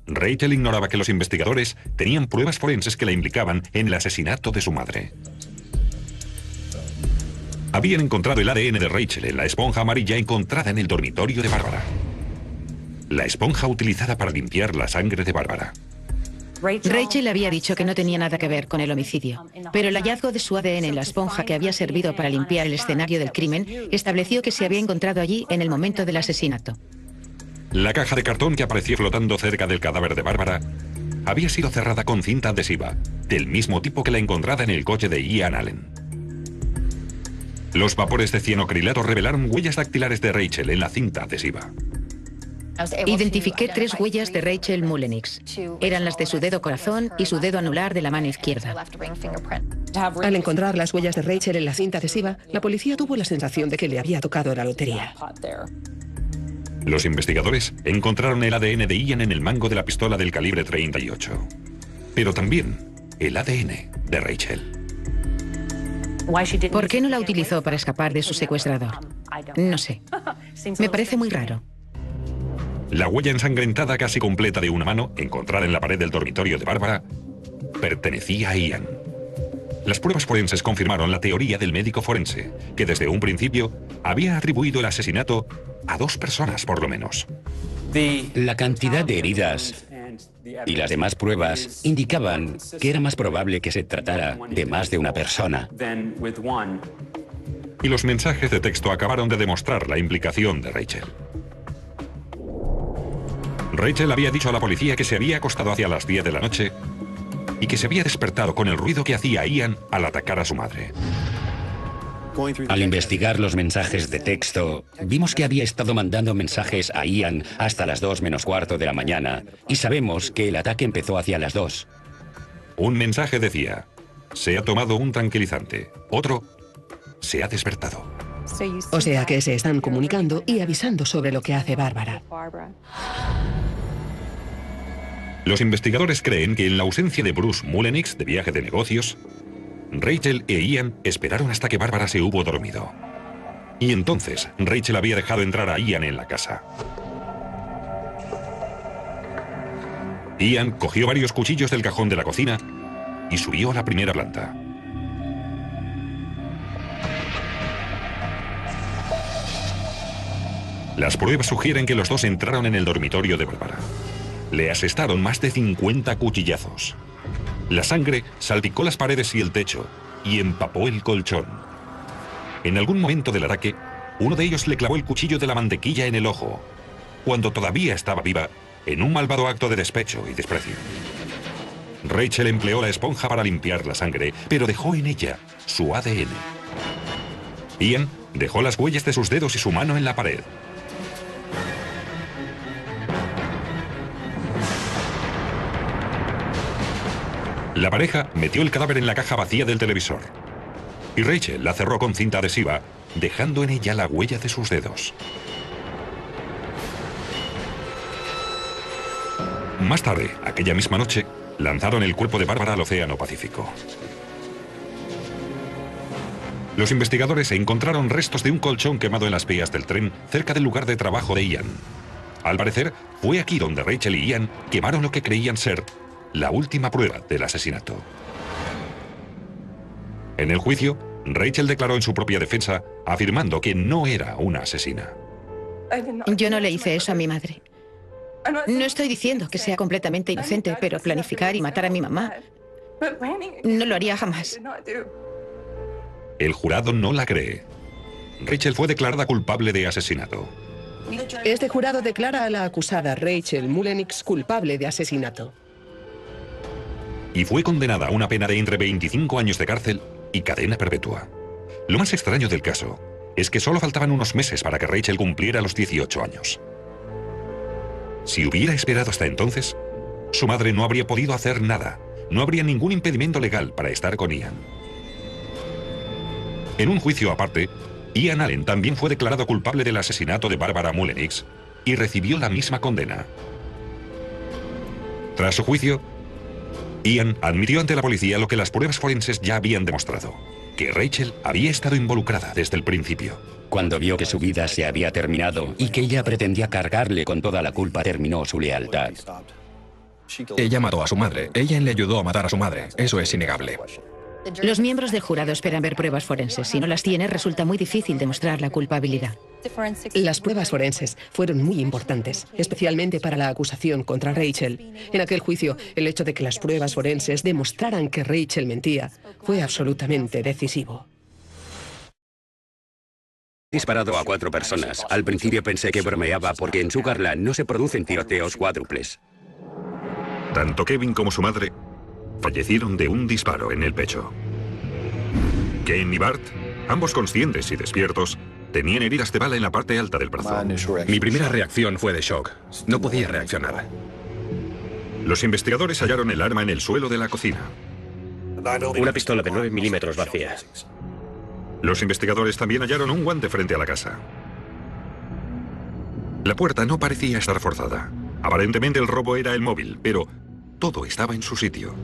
Rachel ignoraba que los investigadores tenían pruebas forenses que la implicaban en el asesinato de su madre. Habían encontrado el ADN de Rachel en la esponja amarilla encontrada en el dormitorio de Bárbara. La esponja utilizada para limpiar la sangre de Bárbara. Rachel había dicho que no tenía nada que ver con el homicidio, pero el hallazgo de su ADN en la esponja que había servido para limpiar el escenario del crimen estableció que se había encontrado allí en el momento del asesinato. La caja de cartón que apareció flotando cerca del cadáver de Bárbara había sido cerrada con cinta adhesiva, del mismo tipo que la encontrada en el coche de Ian Allen. Los vapores de cianocrilato revelaron huellas dactilares de Rachel en la cinta adhesiva. Identifiqué 3 huellas de Rachel Mullenix. Eran las de su dedo corazón y su dedo anular de la mano izquierda. Al encontrar las huellas de Rachel en la cinta adhesiva, la policía tuvo la sensación de que le había tocado la lotería. Los investigadores encontraron el ADN de Ian en el mango de la pistola del calibre 38. Pero también el ADN de Rachel. ¿Por qué no la utilizó para escapar de su secuestrador? No sé. Me parece muy raro. La huella ensangrentada casi completa de una mano, encontrada en la pared del dormitorio de Bárbara, pertenecía a Ian. Las pruebas forenses confirmaron la teoría del médico forense, que desde un principio había atribuido el asesinato a 2 personas por lo menos. La cantidad de heridas y las demás pruebas indicaban que era más probable que se tratara de más de una persona. Y los mensajes de texto acabaron de demostrar la implicación de Rachel. Rachel había dicho a la policía que se había acostado hacia las 10 de la noche y que se había despertado con el ruido que hacía Ian al atacar a su madre. Al investigar los mensajes de texto, vimos que había estado mandando mensajes a Ian hasta las 2 menos cuarto de la mañana y sabemos que el ataque empezó hacia las 2. Un mensaje decía: se ha tomado un tranquilizante. Otro: se ha despertado. O sea que se están comunicando y avisando sobre lo que hace Bárbara. Los investigadores creen que en la ausencia de Bruce Mullenix de viaje de negocios, Rachel e Ian esperaron hasta que Bárbara se hubo dormido. Y entonces Rachel había dejado entrar a Ian en la casa. Ian cogió varios cuchillos del cajón de la cocina y subió a la primera planta. Las pruebas sugieren que los dos entraron en el dormitorio de Bárbara. Le asestaron más de 50 cuchillazos. La sangre salpicó las paredes y el techo y empapó el colchón. En algún momento del ataque, uno de ellos le clavó el cuchillo de la mantequilla en el ojo, cuando todavía estaba viva, en un malvado acto de despecho y desprecio. Rachel empleó la esponja para limpiar la sangre, pero dejó en ella su ADN. Ian dejó las huellas de sus dedos y su mano en la pared. La pareja metió el cadáver en la caja vacía del televisor. Y Rachel la cerró con cinta adhesiva, dejando en ella la huella de sus dedos. Más tarde, aquella misma noche, lanzaron el cuerpo de Bárbara al Océano Pacífico. Los investigadores encontraron restos de un colchón quemado en las vías del tren cerca del lugar de trabajo de Ian. Al parecer, fue aquí donde Rachel y Ian quemaron lo que creían ser la última prueba del asesinato. En el juicio, Rachel declaró en su propia defensa, afirmando que no era una asesina. Yo no le hice eso a mi madre. No estoy diciendo que sea completamente inocente, pero planificar y matar a mi mamá no lo haría jamás. El jurado no la cree. Rachel fue declarada culpable de asesinato. Este jurado declara a la acusada Rachel Mullenix culpable de asesinato. Y fue condenada a una pena de entre 25 años de cárcel y cadena perpetua. Lo más extraño del caso es que solo faltaban unos meses para que Rachel cumpliera los 18 años. Si hubiera esperado hasta entonces, su madre no habría podido hacer nada. No habría ningún impedimento legal para estar con Ian. En un juicio aparte, Ian Allen también fue declarado culpable del asesinato de Barbara Mullenix y recibió la misma condena. Tras su juicio, Ian admitió ante la policía lo que las pruebas forenses ya habían demostrado, que Rachel había estado involucrada desde el principio. Cuando vio que su vida se había terminado y que ella pretendía cargarle con toda la culpa, terminó su lealtad. Ella mató a su madre. Ella le ayudó a matar a su madre. Eso es innegable. Los miembros del jurado esperan ver pruebas forenses. Si no las tiene, resulta muy difícil demostrar la culpabilidad. Las pruebas forenses fueron muy importantes, especialmente para la acusación contra Rachel. En aquel juicio, el hecho de que las pruebas forenses demostraran que Rachel mentía fue absolutamente decisivo. Disparado a 4 personas. Al principio pensé que bromeaba porque en Sugarland no se producen tiroteos cuádruples. Tanto Kevin como su madre fallecieron de un disparo en el pecho. Ken y Bart, ambos conscientes y despiertos, tenían heridas de bala en la parte alta del brazo. Mi primera reacción fue de shock. No podía reaccionar. Los investigadores hallaron el arma en el suelo de la cocina. Una pistola de 9 milímetros vacía. Los investigadores también hallaron un guante frente a la casa. La puerta no parecía estar forzada. Aparentemente el robo era el móvil, pero todo estaba en su sitio.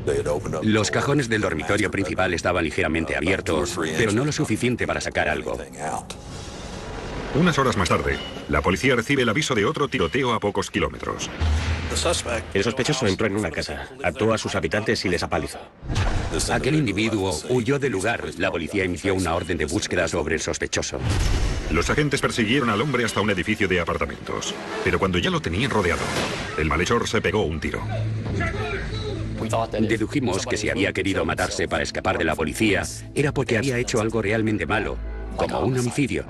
Los cajones del dormitorio principal estaban ligeramente abiertos, pero no lo suficiente para sacar algo. Unas horas más tarde, la policía recibe el aviso de otro tiroteo a pocos kilómetros. El sospechoso entró en una casa, ató a sus habitantes y les apalizó. Aquel individuo huyó del lugar. La policía emitió una orden de búsqueda sobre el sospechoso. Los agentes persiguieron al hombre hasta un edificio de apartamentos, pero cuando ya lo tenían rodeado, el malhechor se pegó un tiro. Dedujimos que si había querido matarse para escapar de la policía, era porque había hecho algo realmente malo, como un homicidio.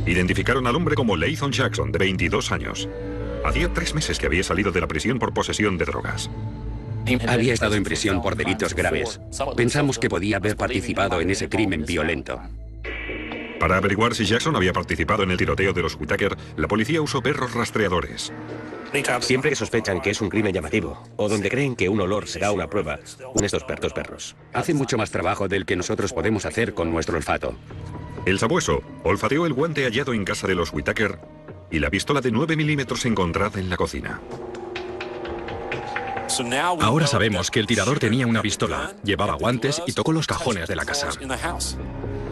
Identificaron al hombre como Lathan Jackson, de 22 años. Hacía 3 meses que había salido de la prisión por posesión de drogas. Había estado en prisión por delitos graves. Pensamos que podía haber participado en ese crimen violento. Para averiguar si Jackson había participado en el tiroteo de los Whitaker, la policía usó perros rastreadores. Siempre que sospechan que es un crimen llamativo, o donde creen que un olor será una prueba, unen estos perros. Hace mucho más trabajo del que nosotros podemos hacer con nuestro olfato. El sabueso olfateó el guante hallado en casa de los Whitaker y la pistola de 9 milímetros encontrada en la cocina. Ahora sabemos que el tirador tenía una pistola, llevaba guantes y tocó los cajones de la casa.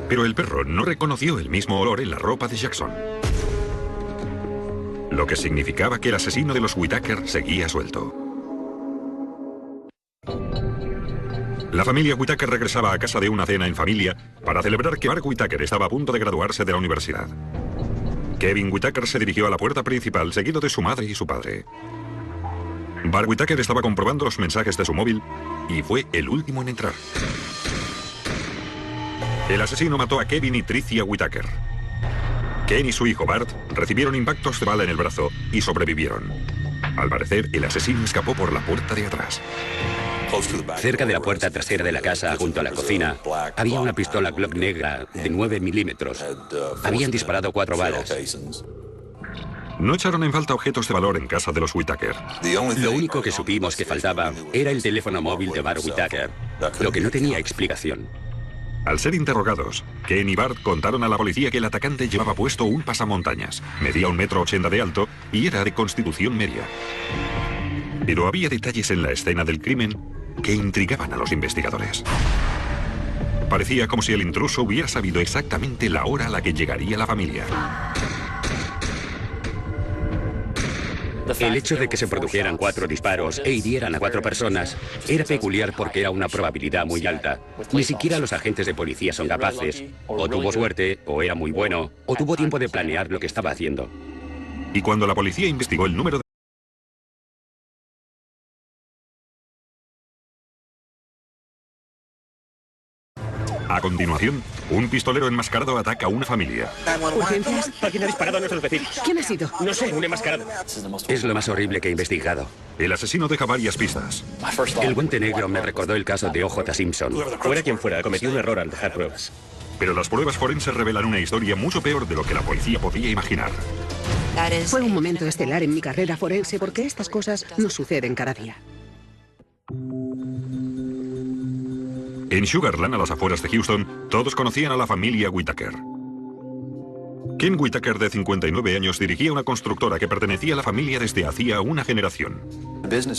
Pero el perro no reconoció el mismo olor en la ropa de Jackson, lo que significaba que el asesino de los Whitaker seguía suelto. La familia Whitaker regresaba a casa de una cena en familia para celebrar que Bart Whitaker estaba a punto de graduarse de la universidad. Kevin Whitaker se dirigió a la puerta principal seguido de su madre y su padre. Bart Whitaker estaba comprobando los mensajes de su móvil y fue el último en entrar. El asesino mató a Kevin y Tricia Whitaker. Ken y su hijo Bart recibieron impactos de bala en el brazo y sobrevivieron. Al parecer, el asesino escapó por la puerta de atrás. Cerca de la puerta trasera de la casa, junto a la cocina, había una pistola Glock negra de 9 milímetros. Habían disparado 4 balas. No echaron en falta objetos de valor en casa de los Whitaker. Lo único que supimos que faltaba era el teléfono móvil de Bart Whitaker, lo que no tenía explicación. Al ser interrogados, Ken y Bart contaron a la policía que el atacante llevaba puesto un pasamontañas, medía 1,80 m de alto y era de constitución media. Pero había detalles en la escena del crimen que intrigaban a los investigadores. Parecía como si el intruso hubiera sabido exactamente la hora a la que llegaría la familia. El hecho de que se produjeran 4 disparos e hirieran a 4 personas era peculiar porque era una probabilidad muy alta. Ni siquiera los agentes de policía son capaces. O tuvo suerte, o era muy bueno, o tuvo tiempo de planear lo que estaba haciendo. Y cuando la policía investigó el número de... A continuación, un pistolero enmascarado ataca a una familia. ¿Urgencias? Alguien ha disparado a nuestros vecinos. ¿Quién ha sido? No sé, un enmascarado. Es lo más horrible que he investigado. El asesino deja varias pistas. El guante negro me recordó el caso de O.J. Simpson. Fuera quien fuera, cometió un error al dejar pruebas. Pero las pruebas forenses revelan una historia mucho peor de lo que la policía podía imaginar. Fue un momento estelar en mi carrera forense porque estas cosas no suceden cada día. En Sugarland, a las afueras de Houston, todos conocían a la familia Whitaker. Ken Whitaker, de 59 años, dirigía una constructora que pertenecía a la familia desde hacía una generación.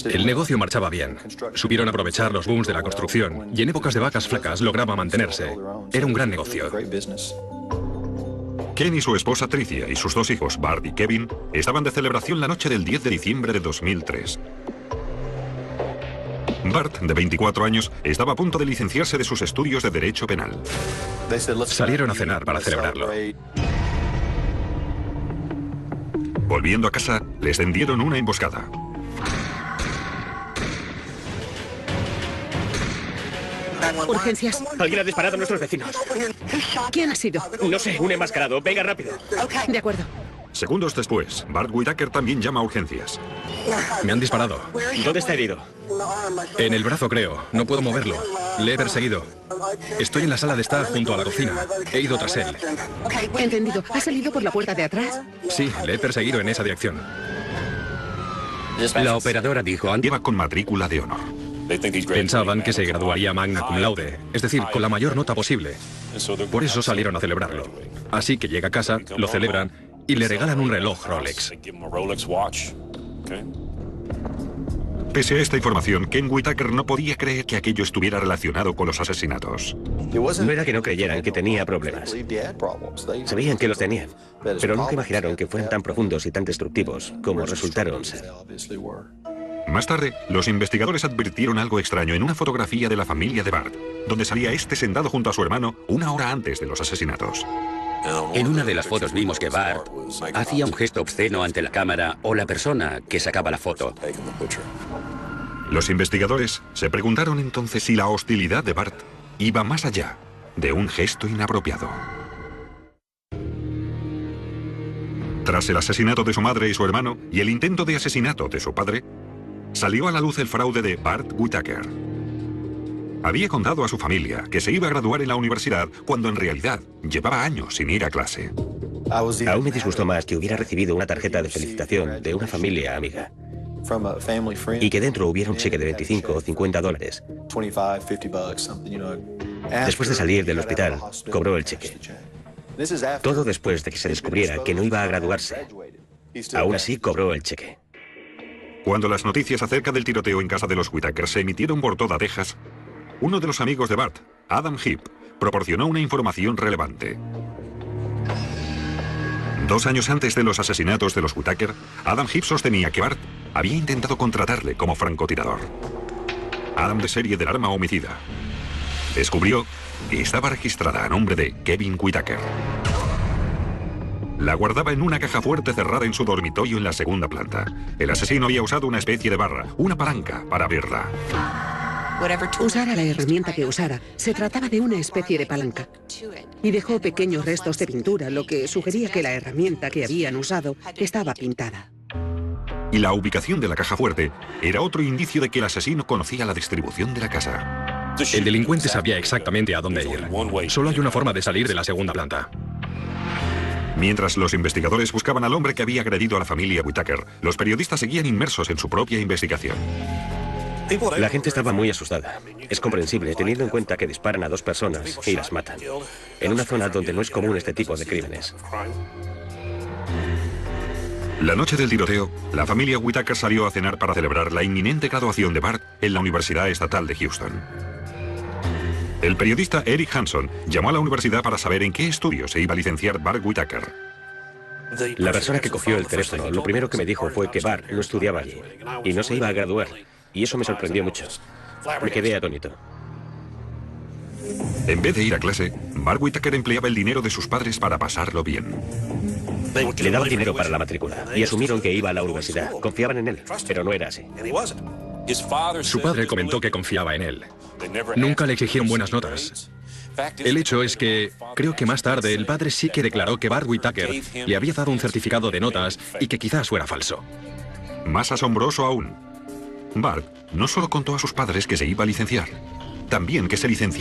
El negocio marchaba bien. Supieron aprovechar los booms de la construcción y en épocas de vacas flacas lograba mantenerse. Era un gran negocio. Ken y su esposa Tricia y sus dos hijos, Bart y Kevin, estaban de celebración la noche del 10 de diciembre de 2003. Bart, de 24 años, estaba a punto de licenciarse de sus estudios de Derecho Penal. Salieron a cenar para celebrarlo. Volviendo a casa, les tendieron una emboscada. ¿Urgencias? Alguien ha disparado a nuestros vecinos. ¿Quién ha sido? No sé, un enmascarado. Venga, rápido. De acuerdo. Segundos después, Bart Whitaker también llama a urgencias. Me han disparado. ¿Dónde está herido? En el brazo, creo. No puedo moverlo. Le he perseguido. Estoy en la sala de estar junto a la cocina. He ido tras él. Entendido. ¿Ha salido por la puerta de atrás? Sí, le he perseguido en esa dirección. La operadora dijo... Lleva con matrícula de honor. Pensaban que se graduaría magna cum laude, es decir, con la mayor nota posible. Por eso salieron a celebrarlo. Así que llega a casa, lo celebran y le regalan un reloj Rolex. Pese a esta información, Ken Whitaker no podía creer que aquello estuviera relacionado con los asesinatos. No era que no creyeran que tenía problemas. Sabían que los tenían, pero nunca imaginaron que fueran tan profundos y tan destructivos como resultaron ser. Más tarde, los investigadores advirtieron algo extraño en una fotografía de la familia de Bart, donde salía este sentado junto a su hermano una hora antes de los asesinatos. En una de las fotos vimos que Bart hacía un gesto obsceno ante la cámara o la persona que sacaba la foto. Los investigadores se preguntaron entonces si la hostilidad de Bart iba más allá de un gesto inapropiado. Tras el asesinato de su madre y su hermano y el intento de asesinato de su padre, salió a la luz el fraude de Bart Whitaker. Había contado a su familia que se iba a graduar en la universidad cuando en realidad llevaba años sin ir a clase. Aún me disgustó más que hubiera recibido una tarjeta de felicitación de una familia amiga y que dentro hubiera un cheque de 25 o 50 dólares. Después de salir del hospital, cobró el cheque. Todo después de que se descubriera que no iba a graduarse. Aún así, cobró el cheque. Cuando las noticias acerca del tiroteo en casa de los Whitaker se emitieron por toda Texas, uno de los amigos de Bart, Adam Heap, proporcionó una información relevante. 2 años antes de los asesinatos de los Whitaker, Adam Heap sostenía que Bart había intentado contratarle como francotirador. Adam, de serie del arma homicida, descubrió que estaba registrada a nombre de Kevin Whitaker. La guardaba en una caja fuerte cerrada en su dormitorio en la segunda planta. El asesino había usado una especie de barra, una palanca, para abrirla. Usara la herramienta que usara, se trataba de una especie de palanca. Y dejó pequeños restos de pintura, lo que sugería que la herramienta que habían usado estaba pintada. Y la ubicación de la caja fuerte era otro indicio de que el asesino conocía la distribución de la casa. El delincuente sabía exactamente a dónde ir. Solo hay una forma de salir de la segunda planta. Mientras los investigadores buscaban al hombre que había agredido a la familia Whitaker, los periodistas seguían inmersos en su propia investigación. La gente estaba muy asustada. Es comprensible, teniendo en cuenta que disparan a 2 personas y las matan, en una zona donde no es común este tipo de crímenes. La noche del tiroteo, la familia Whitaker salió a cenar para celebrar la inminente graduación de Bart en la Universidad Estatal de Houston. El periodista Eric Hanson llamó a la universidad para saber en qué estudio se iba a licenciar Bart Whitaker. La persona que cogió el teléfono, lo primero que me dijo fue que Bart no estudiaba allí y no se iba a graduar. Y eso me sorprendió mucho. Me quedé atónito. En vez de ir a clase, Bart Whitaker empleaba el dinero de sus padres para pasarlo bien. Le daban dinero para la matrícula y asumieron que iba a la universidad. Confiaban en él, pero no era así. Su padre comentó que confiaba en él. Nunca le exigieron buenas notas. El hecho es que, creo que más tarde, el padre sí que declaró que Bart Whitaker le había dado un certificado de notas y que quizás fuera falso. Más asombroso aún, Bart no solo contó a sus padres que se iba a licenciar, también que se licenció